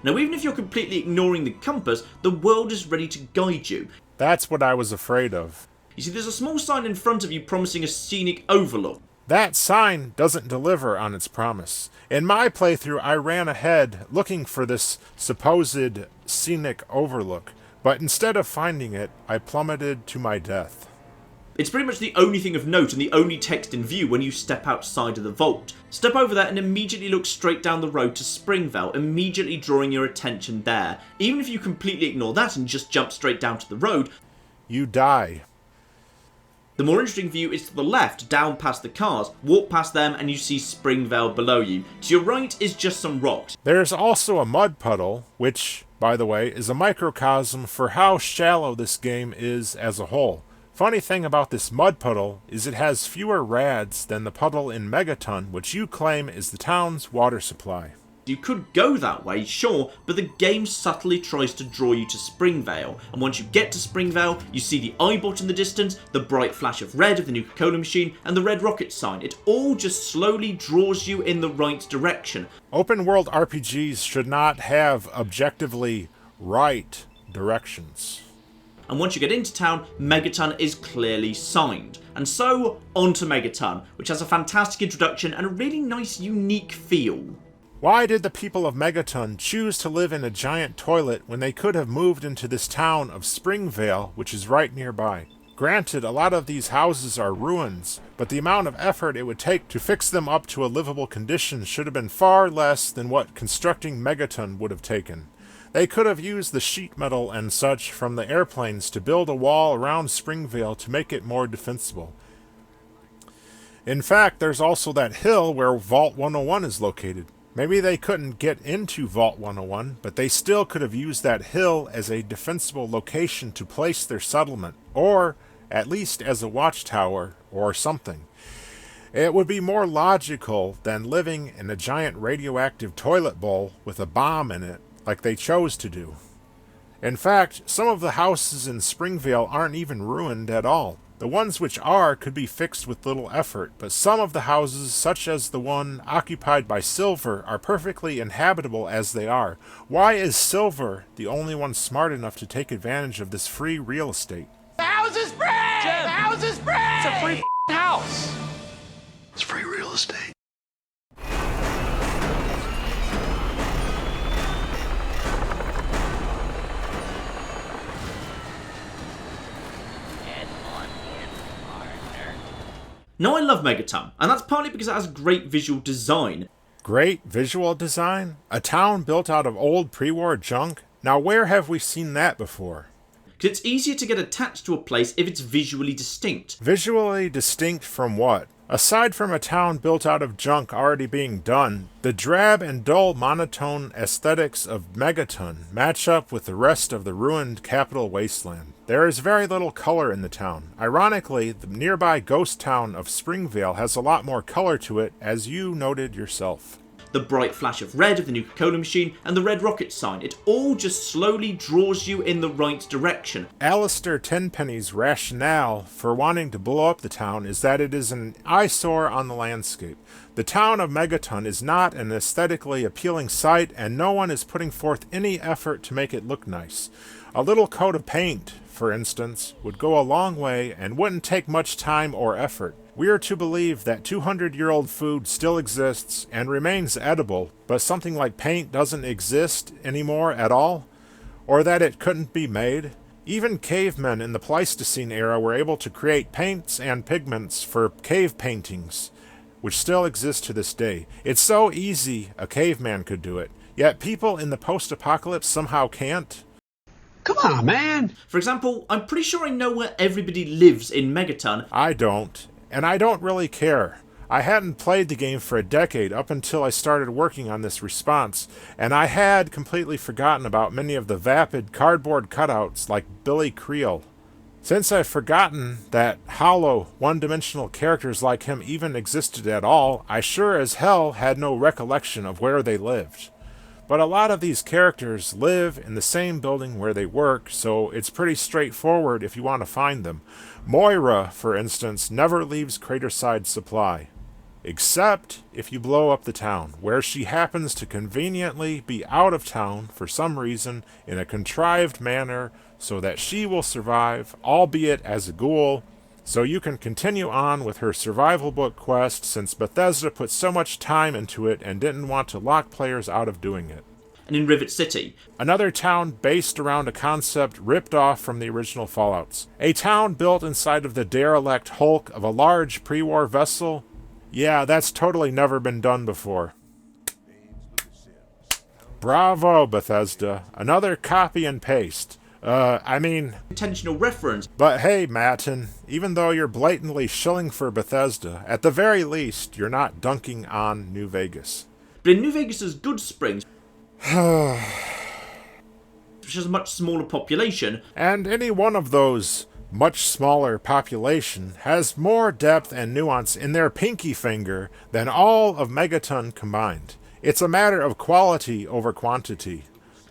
Now, even if you're completely ignoring the compass, the world is ready to guide you. That's what I was afraid of. You see, there's a small sign in front of you promising a scenic overlook. That sign doesn't deliver on its promise. In my playthrough, I ran ahead looking for this supposed scenic overlook, but instead of finding it, I plummeted to my death. It's pretty much the only thing of note and the only text in view when you step outside of the vault. Step over there and immediately look straight down the road to Springvale, immediately drawing your attention there. Even if you completely ignore that and just jump straight down to the road, you die. The more interesting view is to the left, down past the cars. Walk past them and you see Springvale below you. To your right is just some rocks. There's also a mud puddle, which, by the way, is a microcosm for how shallow this game is as a whole. Funny thing about this mud puddle is it has fewer rads than the puddle in Megaton, which you claim is the town's water supply. You could go that way, sure, but the game subtly tries to draw you to Springvale, and once you get to Springvale, you see the eyebot in the distance, the bright flash of red of the Nuka-Cola machine, and the red rocket sign. It all just slowly draws you in the right direction. Open world RPGs should not have objectively right directions. And once you get into town, Megaton is clearly signed. And so, on to Megaton, which has a fantastic introduction and a really nice, unique feel. Why did the people of Megaton choose to live in a giant toilet when they could have moved into this town of Springvale, which is right nearby? Granted, a lot of these houses are ruins, but the amount of effort it would take to fix them up to a livable condition should have been far less than what constructing Megaton would have taken. They could have used the sheet metal and such from the airplanes to build a wall around Springvale to make it more defensible. In fact, there's also that hill where Vault 101 is located. Maybe they couldn't get into Vault 101, but they still could have used that hill as a defensible location to place their settlement, or at least as a watchtower or something. It would be more logical than living in a giant radioactive toilet bowl with a bomb in it, like they chose to do. In fact, some of the houses in Springvale aren't even ruined at all. The ones which are could be fixed with little effort, but some of the houses, such as the one occupied by Silver, are perfectly inhabitable as they are. Why is Silver the only one smart enough to take advantage of this free real estate? The house is free! Jim, the house is free! It's a free house! It's free real estate. Now, I love Megaton, and that's partly because it has great visual design. Great visual design? A town built out of old pre-war junk? Now, where have we seen that before? Because it's easier to get attached to a place if it's visually distinct. Visually distinct from what? Aside from a town built out of junk already being done, the drab and dull monotone aesthetics of Megaton match up with the rest of the ruined capital wasteland. There is very little color in the town. Ironically, the nearby ghost town of Springvale has a lot more color to it, as you noted yourself. The bright flash of red of the Nuka-Cola machine and the red rocket sign, it all just slowly draws you in the right direction. Alistair Tenpenny's rationale for wanting to blow up the town is that it is an eyesore on the landscape. The town of Megaton is not an aesthetically appealing sight, and no one is putting forth any effort to make it look nice. A little coat of paint, for instance, would go a long way and wouldn't take much time or effort. We are to believe that 200-year-old food still exists and remains edible, but something like paint doesn't exist anymore at all? Or that it couldn't be made? Even cavemen in the Pleistocene era were able to create paints and pigments for cave paintings, which still exist to this day. It's so easy a caveman could do it, yet people in the post-apocalypse somehow can't? Come on, man! For example, I'm pretty sure I know where everybody lives in Megaton. I don't, and I don't really care. I hadn't played the game for a decade up until I started working on this response, and I had completely forgotten about many of the vapid cardboard cutouts like Billy Creel. Since I've forgotten that hollow, one-dimensional characters like him even existed at all, I sure as hell had no recollection of where they lived. But a lot of these characters live in the same building where they work, so it's pretty straightforward if you want to find them. Moira, for instance, never leaves Craterside Supply. Except if you blow up the town, where she happens to conveniently be out of town for some reason in a contrived manner so that she will survive, albeit as a ghoul, so you can continue on with her survival book quest since Bethesda put so much time into it and didn't want to lock players out of doing it. And in Rivet City, another town based around a concept ripped off from the original Fallouts. A town built inside of the derelict hulk of a large pre-war vessel. Yeah, that's totally never been done before. Bravo, Bethesda. Another copy and paste. Intentional reference. But hey, MATN, even though you're blatantly shilling for Bethesda, at the very least, you're not dunking on New Vegas. But in New Vegas' Good Springs, which has a much smaller population, and any one of those much smaller population has more depth and nuance in their pinky finger than all of Megaton combined. It's a matter of quality over quantity.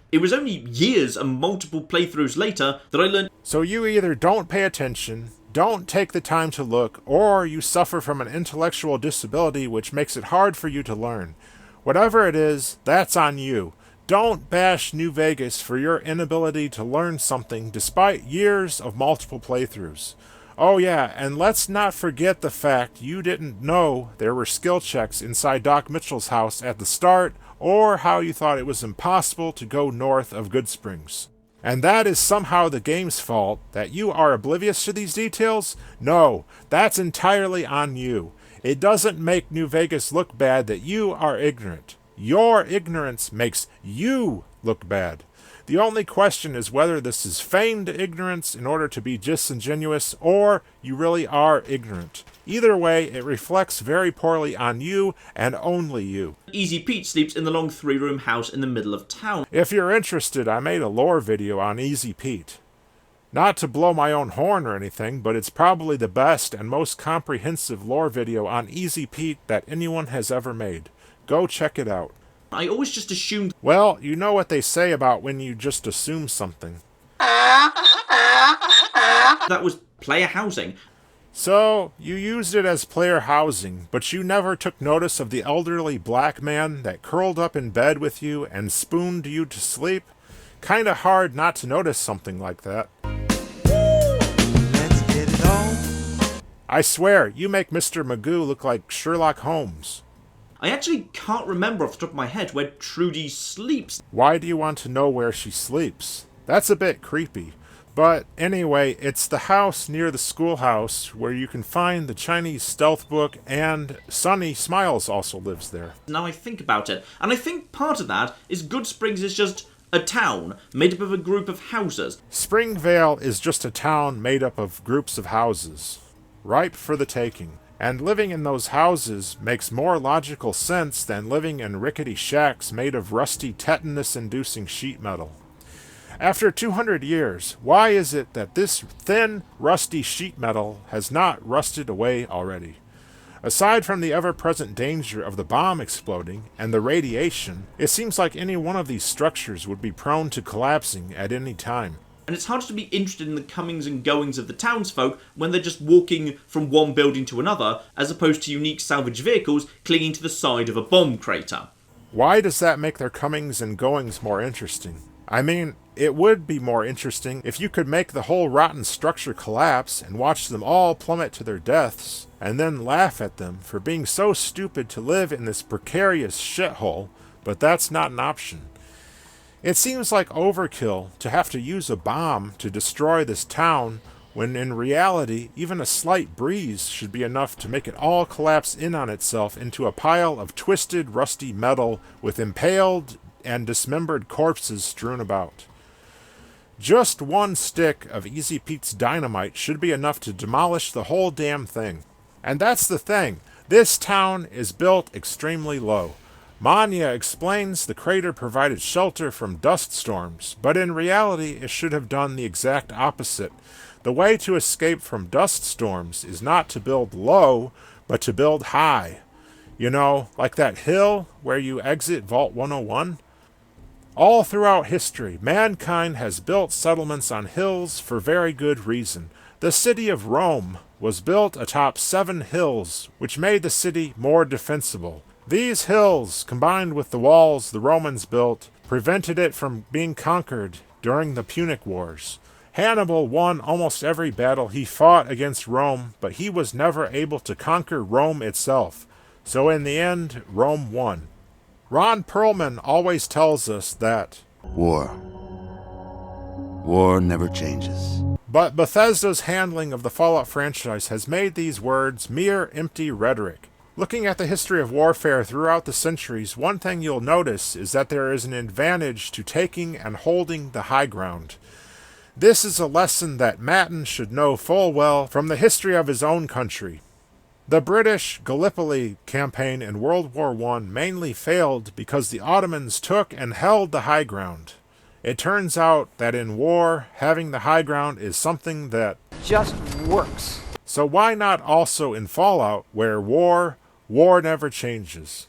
It was only years and multiple playthroughs later that I learned. So you either don't pay attention, don't take the time to look, or you suffer from an intellectual disability which makes it hard for you to learn. Whatever it is, that's on you. Don't bash New Vegas for your inability to learn something despite years of multiple playthroughs. Oh yeah, and let's not forget the fact you didn't know there were skill checks inside Doc Mitchell's house at the start, or how you thought it was impossible to go north of Good Springs. And that is somehow the game's fault, that you are oblivious to these details? No, that's entirely on you. It doesn't make New Vegas look bad that you are ignorant. Your ignorance makes you look bad. The only question is whether this is feigned ignorance in order to be disingenuous, or you really are ignorant. Either way, it reflects very poorly on you, and only you. Easy Pete sleeps in the long 3-room house in the middle of town. If you're interested, I made a lore video on Easy Pete. Not to blow my own horn or anything, but it's probably the best and most comprehensive lore video on Easy Pete that anyone has ever made. Go check it out. I always just assumed... Well, you know what they say about when you just assume something. That was player housing. So, you used it as player housing, but you never took notice of the elderly black man that curled up in bed with you and spooned you to sleep? Kinda hard not to notice something like that. Let's get it on. I swear, you make Mr. Magoo look like Sherlock Holmes. I actually can't remember off the top of my head where Trudy sleeps. Why do you want to know where she sleeps? That's a bit creepy. But anyway, it's the house near the schoolhouse where you can find the Chinese stealth book, and Sunny Smiles also lives there. Now I think about it, and I think part of that is Good Springs is just a town made up of a group of houses. Springvale is just a town made up of groups of houses, ripe for the taking. And living in those houses makes more logical sense than living in rickety shacks made of rusty tetanus-inducing sheet metal. After 200 years, why is it that this thin, rusty sheet metal has not rusted away already? Aside from the ever-present danger of the bomb exploding and the radiation, it seems like any one of these structures would be prone to collapsing at any time. And it's hard to be interested in the comings and goings of the townsfolk when they're just walking from one building to another, as opposed to unique salvage vehicles clinging to the side of a bomb crater. Why does that make their comings and goings more interesting? I mean, it would be more interesting if you could make the whole rotten structure collapse and watch them all plummet to their deaths, and then laugh at them for being so stupid to live in this precarious shithole, but that's not an option. It seems like overkill to have to use a bomb to destroy this town, when in reality, even a slight breeze should be enough to make it all collapse in on itself into a pile of twisted, rusty metal with impaled and dismembered corpses strewn about. Just one stick of Easy Pete's dynamite should be enough to demolish the whole damn thing. And that's the thing, this town is built extremely low. Manya explains the crater provided shelter from dust storms, but in reality it should have done the exact opposite. The way to escape from dust storms is not to build low, but to build high. You know, like that hill where you exit Vault 101? All throughout history, mankind has built settlements on hills for very good reason. The city of Rome was built atop 7 hills, which made the city more defensible. These hills, combined with the walls the Romans built, prevented it from being conquered during the Punic Wars. Hannibal won almost every battle he fought against Rome, but he was never able to conquer Rome itself. So in the end, Rome won. Ron Perlman always tells us that War never changes. But Bethesda's handling of the Fallout franchise has made these words mere empty rhetoric. Looking at the history of warfare throughout the centuries, one thing you'll notice is that there is an advantage to taking and holding the high ground. This is a lesson that MATN should know full well from the history of his own country. The British Gallipoli campaign in World War I mainly failed because the Ottomans took and held the high ground. It turns out that in war, having the high ground is something that just works. So why not also in Fallout, where war never changes?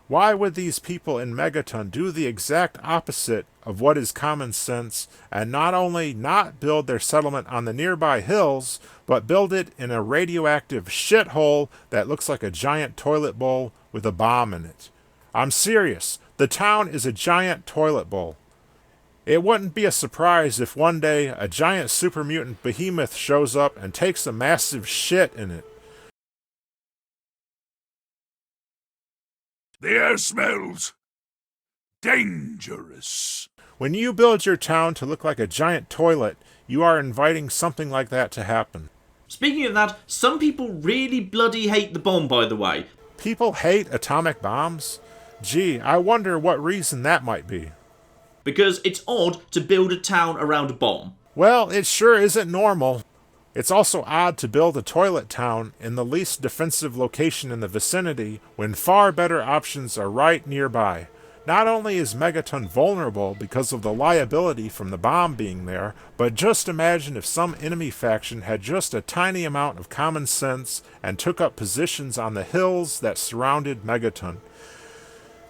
Why would these people in Megaton do the exact opposite of what is common sense, and not only not build their settlement on the nearby hills, but build it in a radioactive shithole that looks like a giant toilet bowl with a bomb in it? I'm serious. The town is a giant toilet bowl. It wouldn't be a surprise if one day a giant super mutant behemoth shows up and takes a massive shit in it. The air smells dangerous. When you build your town to look like a giant toilet, you are inviting something like that to happen. Speaking of that, some people really bloody hate the bomb, by the way. People hate atomic bombs? Gee, I wonder what reason that might be. Because it's odd to build a town around a bomb. Well, it sure isn't normal. It's also odd to build a toilet town in the least defensive location in the vicinity when far better options are right nearby. Not only is Megaton vulnerable because of the liability from the bomb being there, but just imagine if some enemy faction had just a tiny amount of common sense and took up positions on the hills that surrounded Megaton.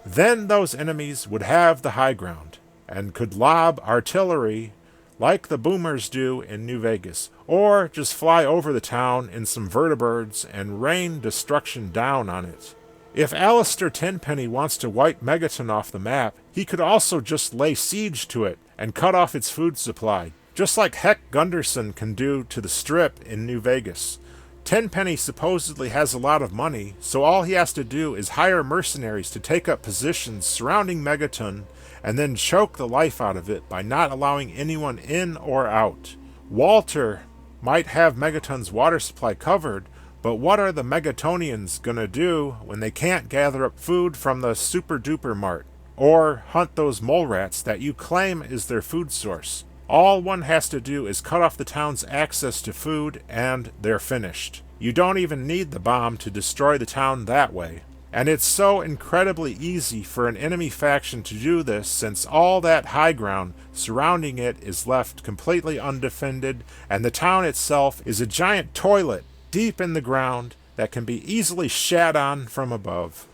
Then those enemies would have the high ground and could lob artillery like the boomers do in New Vegas, or just fly over the town in some vertibirds and rain destruction down on it. If Alistair Tenpenny wants to wipe Megaton off the map, he could also just lay siege to it and cut off its food supply, just like Heck Gunderson can do to the Strip in New Vegas. Tenpenny supposedly has a lot of money, so all he has to do is hire mercenaries to take up positions surrounding Megaton and then choke the life out of it by not allowing anyone in or out. Walter might have Megaton's water supply covered, but what are the Megatonians gonna do when they can't gather up food from the Super Duper Mart, or hunt those mole rats that you claim is their food source? All one has to do is cut off the town's access to food, and they're finished. You don't even need the bomb to destroy the town that way. And it's so incredibly easy for an enemy faction to do this, since all that high ground surrounding it is left completely undefended, and the town itself is a giant toilet deep in the ground that can be easily shat on from above.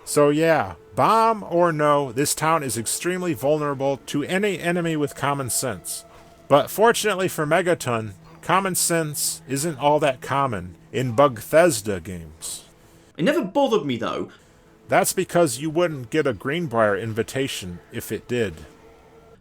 So yeah, bomb or no, this town is extremely vulnerable to any enemy with common sense. But fortunately for Megaton, common sense isn't all that common in Bethesda games. It never bothered me though. That's because you wouldn't get a Greenbrier invitation if it did.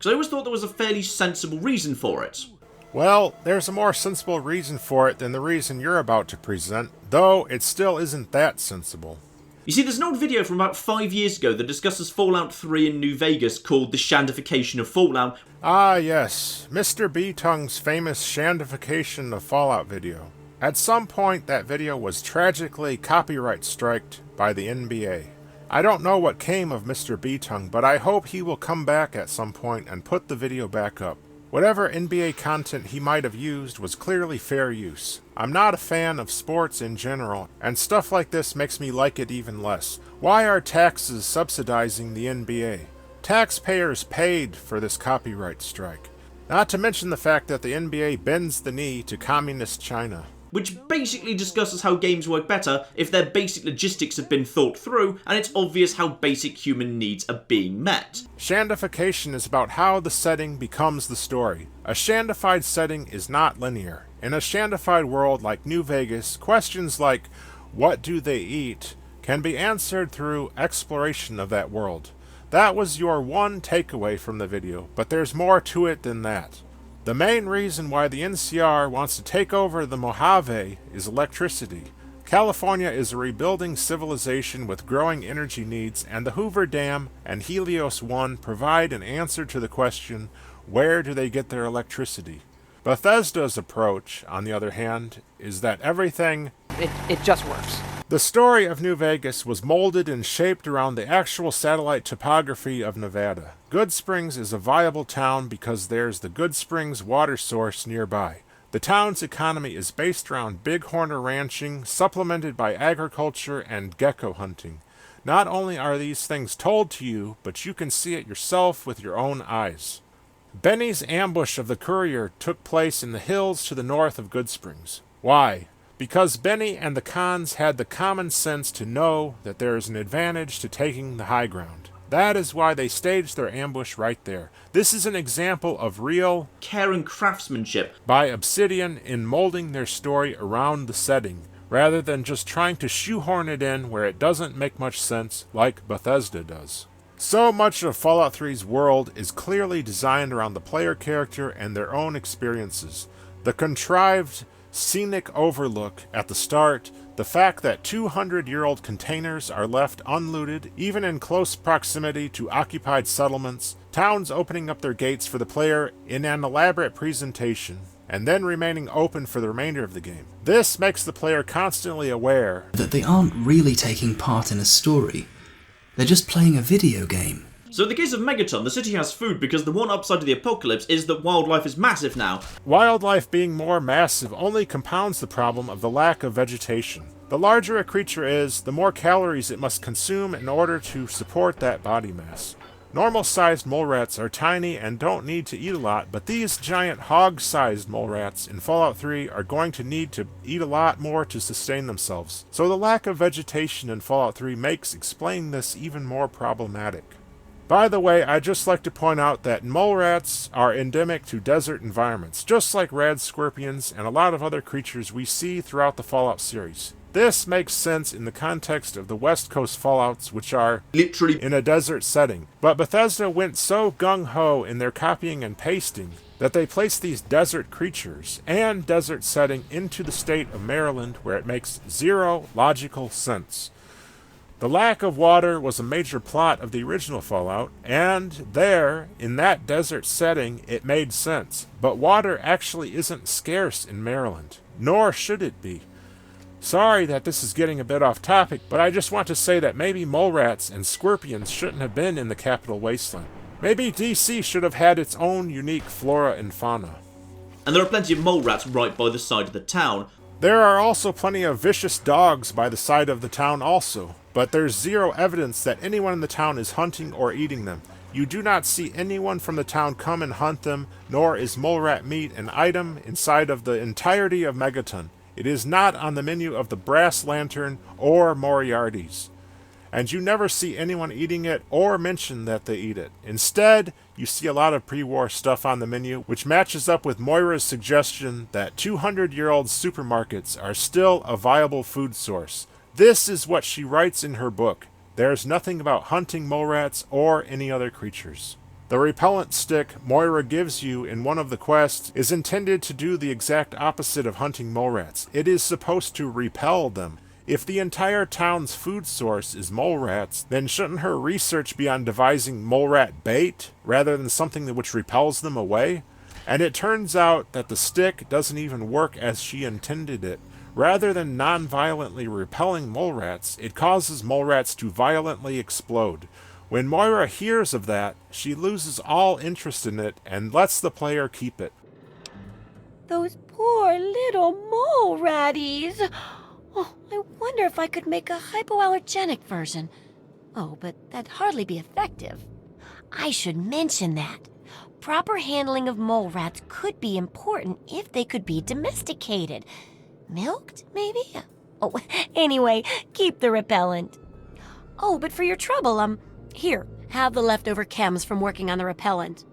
Because I always thought there was a fairly sensible reason for it. Well, there's a more sensible reason for it than the reason you're about to present, though it still isn't that sensible. You see, there's an old video from about 5 years ago that discusses Fallout 3 in New Vegas called The Shandification of Fallout. Ah yes, Mr. B-Tongue's famous Shandification of Fallout video. At some point, that video was tragically copyright striked by the NBA. I don't know what came of Mr. B-Tongue, but I hope he will come back at some point and put the video back up. Whatever NBA content he might have used was clearly fair use. I'm not a fan of sports in general, and stuff like this makes me like it even less. Why are taxes subsidizing the NBA? Taxpayers paid for this copyright strike. Not to mention the fact that the NBA bends the knee to communist China. Which basically discusses how games work better if their basic logistics have been thought through and it's obvious how basic human needs are being met. Shandification is about how the setting becomes the story. A shandified setting is not linear. In a shandified world like New Vegas, questions like, what do they eat, can be answered through exploration of that world. That was your one takeaway from the video, but there's more to it than that. The main reason why the NCR wants to take over the Mojave is electricity. California is a rebuilding civilization with growing energy needs, and the Hoover Dam and Helios 1 provide an answer to the question, where do they get their electricity? Bethesda's approach, on the other hand, is that everything... It just works. The story of New Vegas was molded and shaped around the actual satellite topography of Nevada. Good Springs is a viable town because there's the Good Springs water source nearby. The town's economy is based around bighorner ranching, supplemented by agriculture and gecko hunting. Not only are these things told to you, but you can see it yourself with your own eyes. Benny's ambush of the courier took place in the hills to the north of Good Springs. Why? Because Benny and the Khans had the common sense to know that there is an advantage to taking the high ground. That is why they staged their ambush right there. This is an example of real care and craftsmanship by Obsidian in molding their story around the setting, rather than just trying to shoehorn it in where it doesn't make much sense like Bethesda does. So much of Fallout 3's world is clearly designed around the player character and their own experiences. The contrived scenic overlook at the start, the fact that 200-year-old containers are left unlooted, even in close proximity to occupied settlements, towns opening up their gates for the player in an elaborate presentation, and then remaining open for the remainder of the game. This makes the player constantly aware that they aren't really taking part in a story, they're just playing a video game. So in the case of Megaton, the city has food because the one upside of the apocalypse is that wildlife is massive now. Wildlife being more massive only compounds the problem of the lack of vegetation. The larger a creature is, the more calories it must consume in order to support that body mass. Normal-sized mole rats are tiny and don't need to eat a lot, but these giant hog-sized mole rats in Fallout 3 are going to need to eat a lot more to sustain themselves. So the lack of vegetation in Fallout 3 makes explaining this even more problematic. By the way, I'd just like to point out that mole rats are endemic to desert environments, just like rad scorpions and a lot of other creatures we see throughout the Fallout series. This makes sense in the context of the West Coast Fallouts, which are literally in a desert setting. But Bethesda went so gung-ho in their copying and pasting that they placed these desert creatures and desert setting into the state of Maryland, where it makes zero logical sense. The lack of water was a major plot of the original Fallout, and there, in that desert setting, it made sense. But water actually isn't scarce in Maryland, nor should it be. Sorry that this is getting a bit off topic, but I just want to say that maybe mole rats and scorpions shouldn't have been in the Capital Wasteland. Maybe DC should have had its own unique flora and fauna. And there are plenty of mole rats right by the side of the town. There are also plenty of vicious dogs by the side of the town also, but there's zero evidence that anyone in the town is hunting or eating them. You do not see anyone from the town come and hunt them, nor is mole rat meat an item inside of the entirety of Megaton. It is not on the menu of the Brass Lantern or Moriarty's. And you never see anyone eating it or mention that they eat it. Instead, you see a lot of pre-war stuff on the menu, which matches up with Moira's suggestion that 200-year-old supermarkets are still a viable food source. This is what she writes in her book. There's nothing about hunting mole rats or any other creatures. The repellent stick Moira gives you in one of the quests is intended to do the exact opposite of hunting mole rats. It is supposed to repel them. If the entire town's food source is mole rats, then shouldn't her research be on devising mole rat bait rather than something which repels them away? And it turns out that the stick doesn't even work as she intended it. Rather than non-violently repelling mole rats, it causes mole rats to violently explode. When Moira hears of that, she loses all interest in it and lets the player keep it. Those poor little mole ratties! Oh, I wonder if I could make a hypoallergenic version. Oh, but that'd hardly be effective. I should mention that. Proper handling of mole rats could be important if they could be domesticated. Milked, maybe? Oh, anyway, keep the repellent. Oh, but for your trouble, here, have the leftover chems from working on the repellent.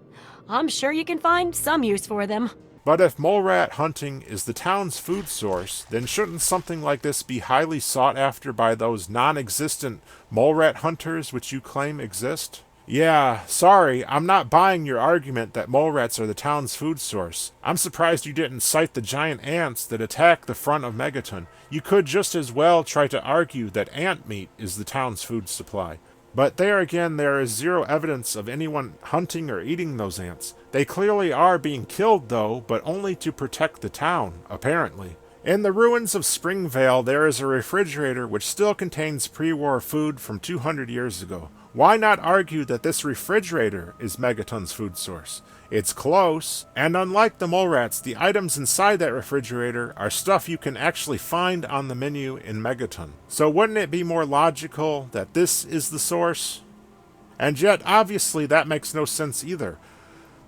I'm sure you can find some use for them. But if mole rat hunting is the town's food source, then shouldn't something like this be highly sought after by those non-existent mole rat hunters which you claim exist? Yeah, sorry, I'm not buying your argument that mole rats are the town's food source. I'm surprised you didn't cite the giant ants that attack the front of Megaton. You could just as well try to argue that ant meat is the town's food supply. But there again, there is zero evidence of anyone hunting or eating those ants. They clearly are being killed, though, but only to protect the town, apparently. In the ruins of Springvale, there is a refrigerator which still contains pre-war food from 200 years ago. Why not argue that this refrigerator is Megaton's food source? It's close, and unlike the mole rats, the items inside that refrigerator are stuff you can actually find on the menu in Megaton. So wouldn't it be more logical that this is the source? And yet, obviously, that makes no sense either.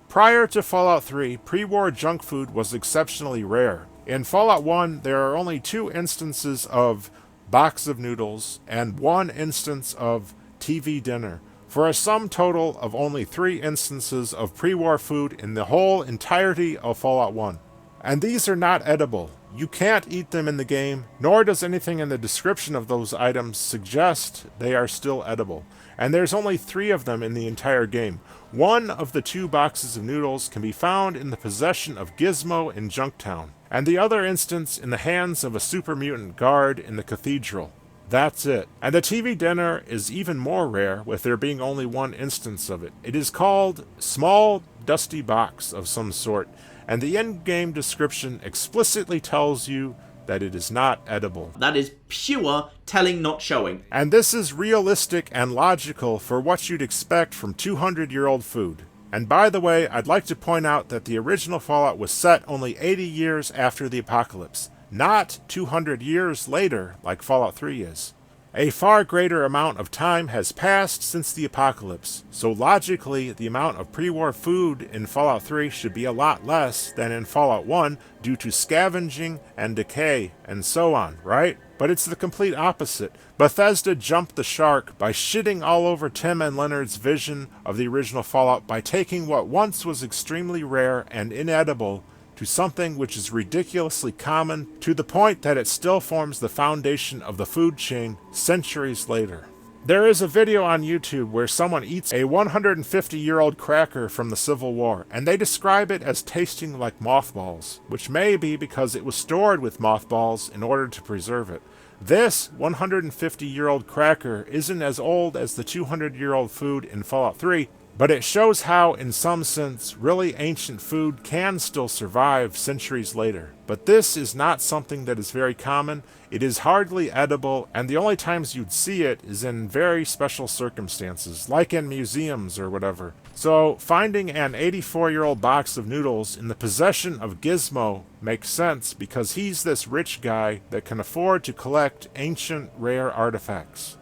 Prior to Fallout 3, pre-war junk food was exceptionally rare. In Fallout 1, there are only 2 instances of box of noodles and 1 instance of TV dinner, for a sum total of only 3 instances of pre-war food in the whole entirety of Fallout 1. And these are not edible. You can't eat them in the game, nor does anything in the description of those items suggest they are still edible. And there's only 3 of them in the entire game. 1 of the 2 boxes of noodles can be found in the possession of Gizmo in Junktown, and the other instance in the hands of a super mutant guard in the cathedral. That's it. And the TV dinner is even more rare, with there being only 1 instance of it. It is called Small Dusty Box of some sort, and the in-game description explicitly tells you that it is not edible. That is pure telling, not showing. And this is realistic and logical for what you'd expect from 200-year-old food. And by the way, I'd like to point out that the original Fallout was set only 80 years after the apocalypse, not 200 years later like Fallout 3 is. A far greater amount of time has passed since the apocalypse, so logically the amount of pre-war food in Fallout 3 should be a lot less than in Fallout 1 due to scavenging and decay and so on, right? But it's the complete opposite. Bethesda jumped the shark by shitting all over Tim and Leonard's vision of the original Fallout by taking what once was extremely rare and inedible to something which is ridiculously common, to the point that it still forms the foundation of the food chain centuries later. There is a video on YouTube where someone eats a 150-year-old cracker from the Civil War, and they describe it as tasting like mothballs, which may be because it was stored with mothballs in order to preserve it. This 150-year-old cracker isn't as old as the 200-year-old food in Fallout 3, but it shows how, in some sense, really ancient food can still survive centuries later. But this is not something that is very common, it is hardly edible, and the only times you'd see it is in very special circumstances, like in museums or whatever. So, finding an 84-year-old box of noodles in the possession of Gizmo makes sense because he's this rich guy that can afford to collect ancient, rare artifacts.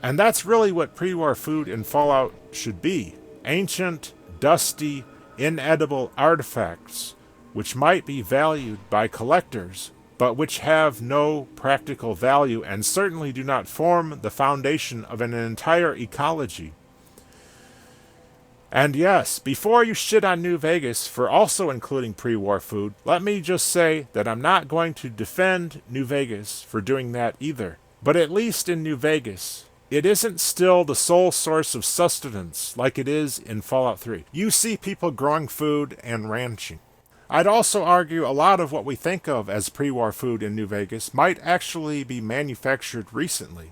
And that's really what pre-war food in Fallout should be. Ancient, dusty, inedible artifacts, which might be valued by collectors, but which have no practical value and certainly do not form the foundation of an entire ecology. And yes, before you shit on New Vegas for also including pre-war food, let me just say that I'm not going to defend New Vegas for doing that either. But at least in New Vegas, it isn't still the sole source of sustenance like it is in Fallout 3. You see people growing food and ranching. I'd also argue a lot of what we think of as pre-war food in New Vegas might actually be manufactured recently.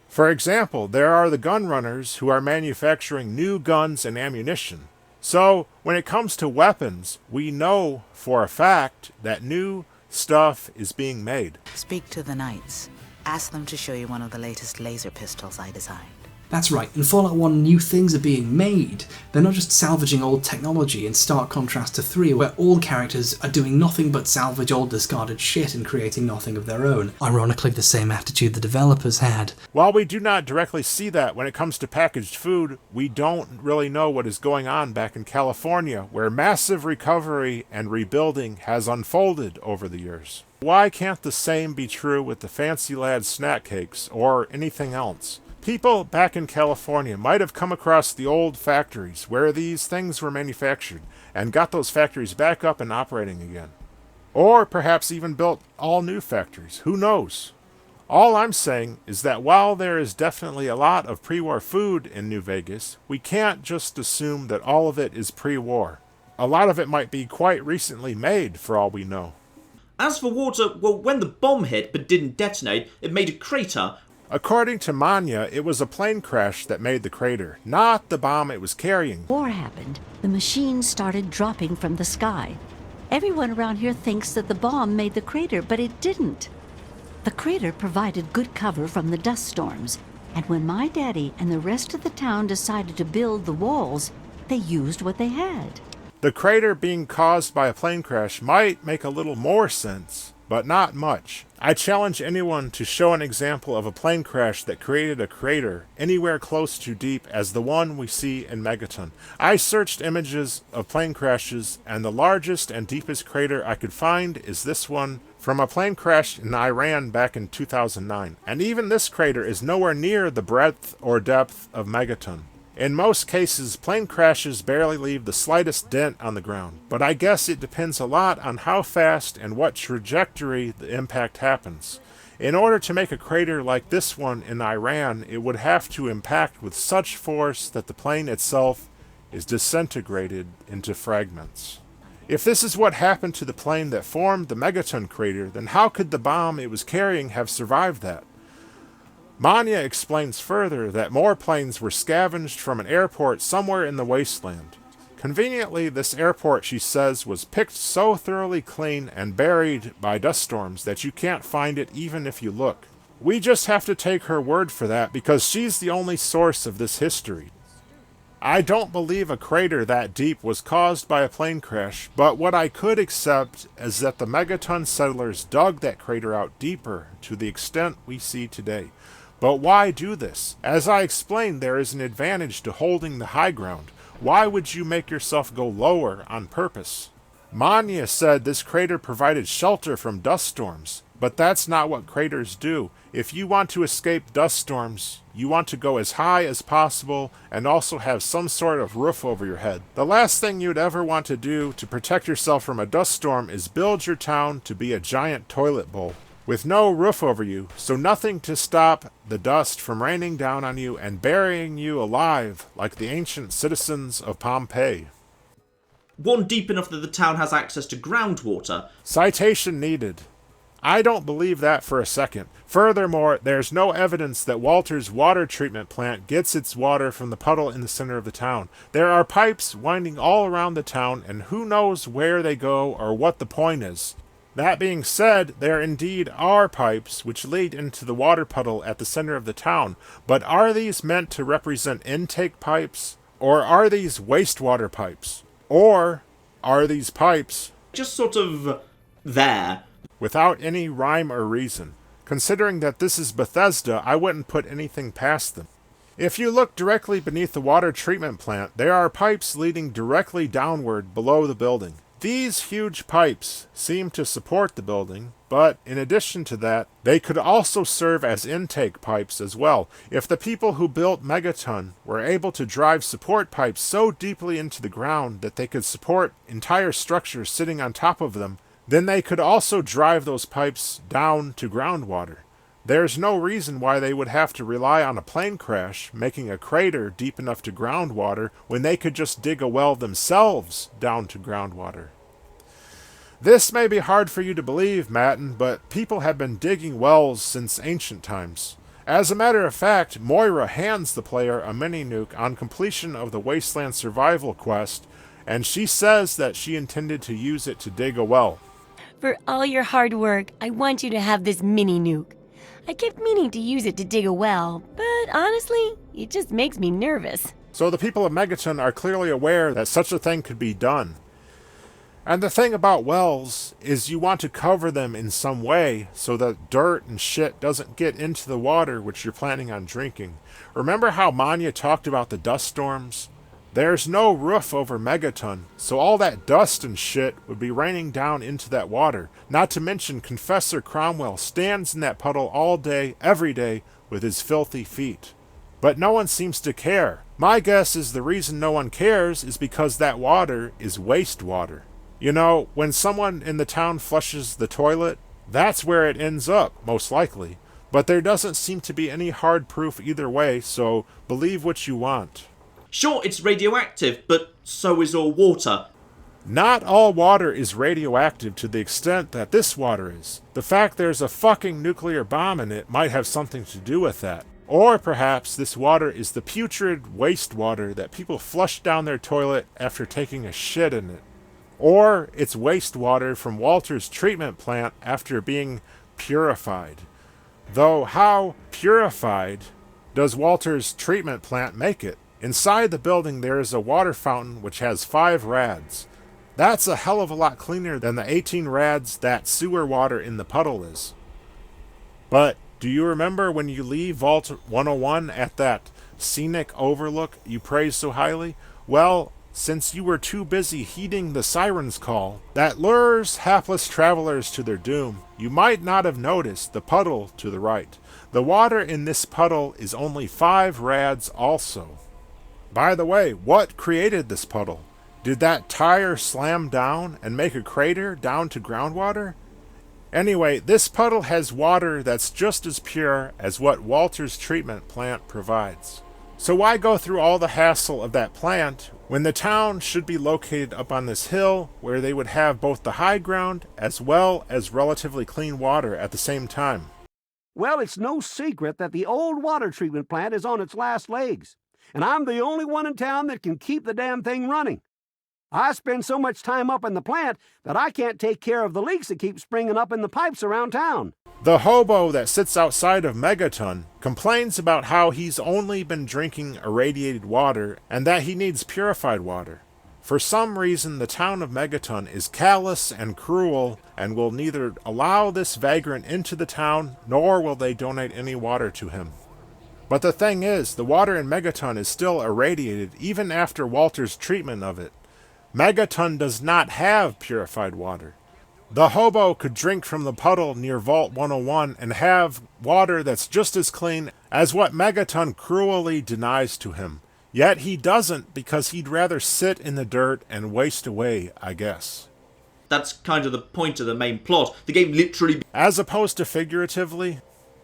For example, there are the gun runners who are manufacturing new guns and ammunition. So, when it comes to weapons, we know for a fact that new stuff is being made. Speak to the Knights. Ask them to show you one of the latest laser pistols I designed. That's right, in Fallout 1 new things are being made. They're not just salvaging old technology, in stark contrast to 3 where all characters are doing nothing but salvage old discarded shit and creating nothing of their own. Ironically the same attitude the developers had. While we do not directly see that when it comes to packaged food, we don't really know what is going on back in California, where massive recovery and rebuilding has unfolded over the years. Why can't the same be true with the Fancy Lad snack cakes or anything else? People back in California might have come across the old factories where these things were manufactured and got those factories back up and operating again. Or perhaps even built all new factories. Who knows? All I'm saying is that while there is definitely a lot of pre-war food in New Vegas, we can't just assume that all of it is pre-war. A lot of it might be quite recently made for all we know. As for water, well, when the bomb hit but didn't detonate, it made a crater. According to Manya, it was a plane crash that made the crater, not the bomb it was carrying. War happened. The machines started dropping from the sky. Everyone around here thinks that the bomb made the crater, but it didn't. The crater provided good cover from the dust storms, and when my daddy and the rest of the town decided to build the walls, they used what they had. The crater being caused by a plane crash might make a little more sense, but not much. I challenge anyone to show an example of a plane crash that created a crater anywhere close to deep as the one we see in Megaton. I searched images of plane crashes, and the largest and deepest crater I could find is this one from a plane crash in Iran back in 2009. And even this crater is nowhere near the breadth or depth of Megaton. In most cases, plane crashes barely leave the slightest dent on the ground, but I guess it depends a lot on how fast and what trajectory the impact happens. In order to make a crater like this one in Iran, it would have to impact with such force that the plane itself is disintegrated into fragments. If this is what happened to the plane that formed the Megaton crater, then how could the bomb it was carrying have survived that? Manya explains further that more planes were scavenged from an airport somewhere in the wasteland. Conveniently, this airport, she says, was picked so thoroughly clean and buried by dust storms that you can't find it even if you look. We just have to take her word for that because she's the only source of this history. I don't believe a crater that deep was caused by a plane crash, but what I could accept is that the Megaton settlers dug that crater out deeper to the extent we see today. But why do this? As I explained, there is an advantage to holding the high ground. Why would you make yourself go lower on purpose? Manya said this crater provided shelter from dust storms, but that's not what craters do. If you want to escape dust storms, you want to go as high as possible and also have some sort of roof over your head. The last thing you'd ever want to do to protect yourself from a dust storm is build your town to be a giant toilet bowl with no roof over you, so nothing to stop the dust from raining down on you and burying you alive like the ancient citizens of Pompeii. One deep enough that the town has access to groundwater. Citation needed. I don't believe that for a second. Furthermore, there's no evidence that Walter's water treatment plant gets its water from the puddle in the center of the town. There are pipes winding all around the town, and who knows where they go or what the point is. That being said, there indeed are pipes which lead into the water puddle at the center of the town, but are these meant to represent intake pipes? Or are these wastewater pipes? Or are these pipes just sort of there, without any rhyme or reason? Considering that this is Bethesda, I wouldn't put anything past them. If you look directly beneath the water treatment plant, there are pipes leading directly downward below the building. These huge pipes seem to support the building, but in addition to that, they could also serve as intake pipes as well. If the people who built Megaton were able to drive support pipes so deeply into the ground that they could support entire structures sitting on top of them, then they could also drive those pipes down to groundwater. There's no reason why they would have to rely on a plane crash making a crater deep enough to groundwater when they could just dig a well themselves down to groundwater. This may be hard for you to believe, MATN, but people have been digging wells since ancient times. As a matter of fact, Moira hands the player a mini-nuke on completion of the Wasteland Survival quest, and she says that she intended to use it to dig a well. For all your hard work, I want you to have this mini-nuke. I kept meaning to use it to dig a well, but honestly, it just makes me nervous. So the people of Megaton are clearly aware that such a thing could be done. And the thing about wells is you want to cover them in some way so that dirt and shit doesn't get into the water which you're planning on drinking. Remember how Manya talked about the dust storms? There's no roof over Megaton, so all that dust and shit would be raining down into that water. Not to mention Confessor Cromwell stands in that puddle all day, every day, with his filthy feet. But no one seems to care. My guess is the reason no one cares is because that water is wastewater. You know, when someone in the town flushes the toilet, that's where it ends up, most likely. But there doesn't seem to be any hard proof either way, so believe what you want. Sure, it's radioactive, but so is all water. Not all water is radioactive to the extent that this water is. The fact there's a fucking nuclear bomb in it might have something to do with that. Or perhaps this water is the putrid wastewater that people flush down their toilet after taking a shit in it. Or it's wastewater from Walter's treatment plant after being purified. Though how purified does Walter's treatment plant make it? Inside the building there is a water fountain which has 5 rads. That's a hell of a lot cleaner than the 18 rads that sewer water in the puddle is. But do you remember when you leave Vault 101 at that scenic overlook you praise so highly? Well, since you were too busy heeding the siren's call that lures hapless travelers to their doom, you might not have noticed the puddle to the right. The water in this puddle is only 5 rads also. By the way, what created this puddle? Did that tire slam down and make a crater down to groundwater? Anyway, this puddle has water that's just as pure as what Walter's treatment plant provides. So why go through all the hassle of that plant when the town should be located up on this hill where they would have both the high ground as well as relatively clean water at the same time? Well, it's no secret that the old water treatment plant is on its last legs. And I'm the only one in town that can keep the damn thing running. I spend so much time up in the plant that I can't take care of the leaks that keep springing up in the pipes around town. The hobo that sits outside of Megaton complains about how he's only been drinking irradiated water and that he needs purified water. For some reason, the town of Megaton is callous and cruel and will neither allow this vagrant into the town nor will they donate any water to him. But the thing is, the water in Megaton is still irradiated even after Walter's treatment of it. Megaton does not have purified water. The hobo could drink from the puddle near Vault 101 and have water that's just as clean as what Megaton cruelly denies to him. Yet he doesn't because he'd rather sit in the dirt and waste away, I guess. That's kind of the point of the main plot. The game literally, as opposed to figuratively,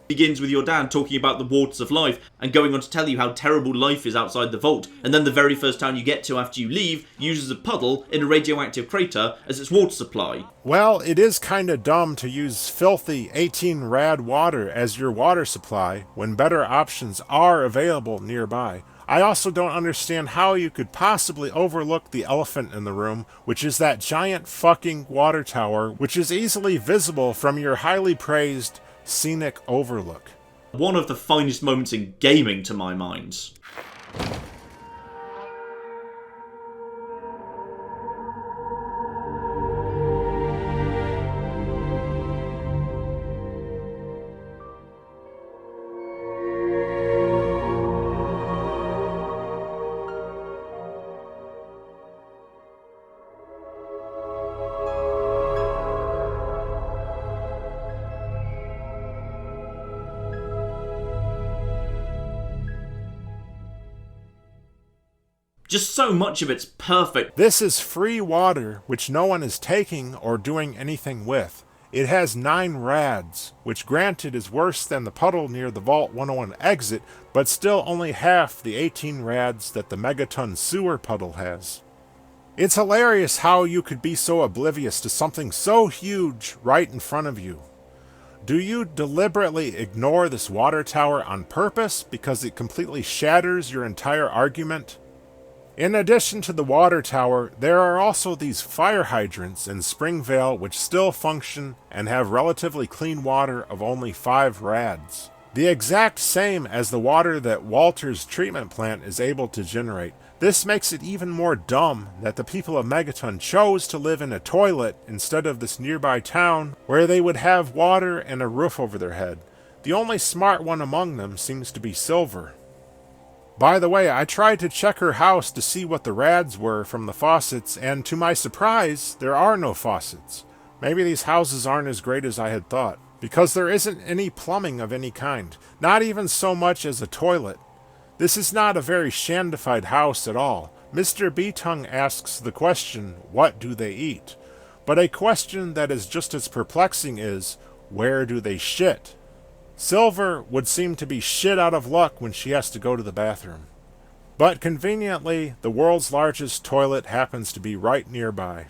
begins with your dad talking about the waters of life and going on to tell you how terrible life is outside the vault, and then the very first town you get to after you leave uses a puddle in a radioactive crater as its water supply. Well, it is kinda dumb to use filthy 18 rad water as your water supply when better options are available nearby. I also don't understand how you could possibly overlook the elephant in the room, which is that giant fucking water tower, which is easily visible from your highly praised scenic overlook. One of the finest moments in gaming, to my mind. Just so much of it's perfect. This is free water which no one is taking or doing anything with. It has 9 rads, which granted is worse than the puddle near the Vault 101 exit, but still only half the 18 rads that the Megaton sewer puddle has. It's hilarious how you could be so oblivious to something so huge right in front of you. Do you deliberately ignore this water tower on purpose because it completely shatters your entire argument? In addition to the water tower, there are also these fire hydrants in Springvale which still function and have relatively clean water of only 5 rads. The exact same as the water that Walter's treatment plant is able to generate. This makes it even more dumb that the people of Megaton chose to live in a toilet instead of this nearby town where they would have water and a roof over their head. The only smart one among them seems to be Silver. By the way, I tried to check her house to see what the rads were from the faucets, and to my surprise, there are no faucets. Maybe these houses aren't as great as I had thought, because there isn't any plumbing of any kind, not even so much as a toilet. This is not a very Shandified house at all. Mr. B-Tongue asks the question, what do they eat? But a question that is just as perplexing is, where do they shit? Silver would seem to be shit out of luck when she has to go to the bathroom. But conveniently, the world's largest toilet happens to be right nearby.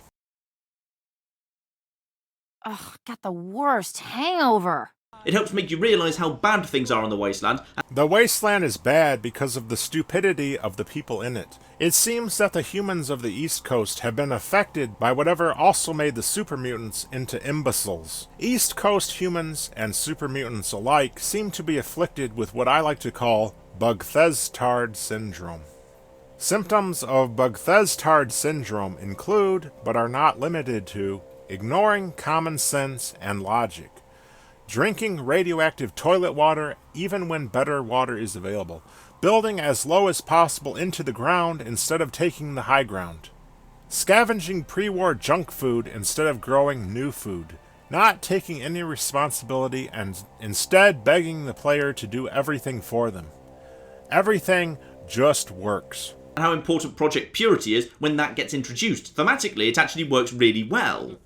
Ugh, got the worst hangover. It helps make you realise how bad things are on the Wasteland. The Wasteland is bad because of the stupidity of the people in it. It seems that the humans of the East Coast have been affected by whatever also made the super mutants into imbeciles. East Coast humans and super mutants alike seem to be afflicted with what I like to call Bugthestard syndrome. Symptoms of Bugthestard syndrome include, but are not limited to, ignoring common sense and logic, drinking radioactive toilet water even when better water is available, building as low as possible into the ground instead of taking the high ground, scavenging pre-war junk food instead of growing new food, not taking any responsibility and instead begging the player to do everything for them. Everything just works. And how important Project Purity is when that gets introduced. Thematically, it actually works really well.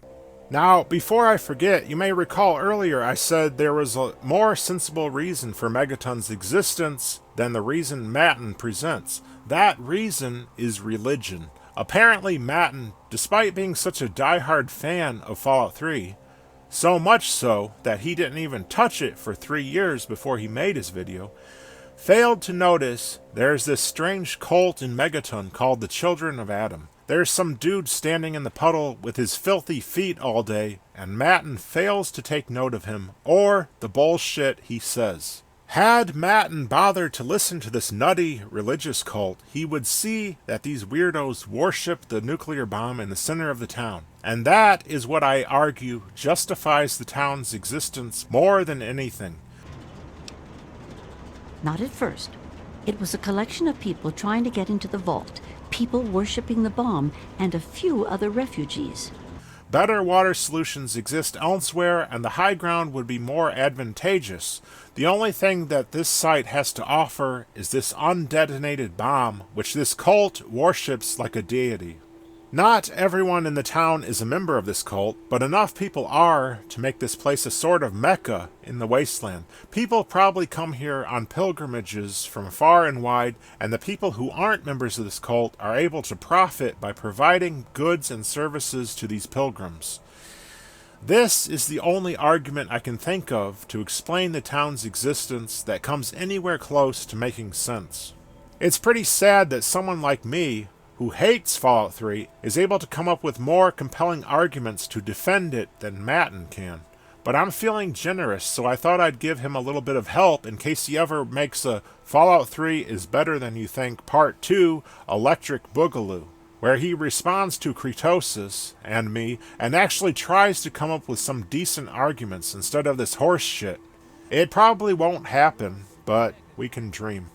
Now, before I forget, you may recall earlier I said there was a more sensible reason for Megaton's existence than the reason MATN presents. That reason is religion. Apparently MATN, despite being such a diehard fan of Fallout 3, so much so that he didn't even touch it for 3 years before he made his video, failed to notice there's this strange cult in Megaton called the Children of Adam. There's some dude standing in the puddle with his filthy feet all day, and MATN fails to take note of him, or the bullshit he says. Had MATN bothered to listen to this nutty religious cult, he would see that these weirdos worship the nuclear bomb in the center of the town. And that is what I argue justifies the town's existence more than anything. Not at first. It was a collection of people trying to get into the vault, people worshipping the bomb, and a few other refugees. Better water solutions exist elsewhere, and the high ground would be more advantageous. The only thing that this site has to offer is this undetonated bomb, which this cult worships like a deity. Not everyone in the town is a member of this cult, but enough people are to make this place a sort of mecca in the wasteland. People probably come here on pilgrimages from far and wide, and the people who aren't members of this cult are able to profit by providing goods and services to these pilgrims. This is the only argument I can think of to explain the town's existence that comes anywhere close to making sense. It's pretty sad that someone like me, who hates Fallout 3, is able to come up with more compelling arguments to defend it than MATN can. But I'm feeling generous, so I thought I'd give him a little bit of help in case he ever makes a Fallout 3 is better than you think Part 2 Electric Boogaloo, where he responds to Kretosis and me and actually tries to come up with some decent arguments instead of this horse shit. It probably won't happen, but we can dream.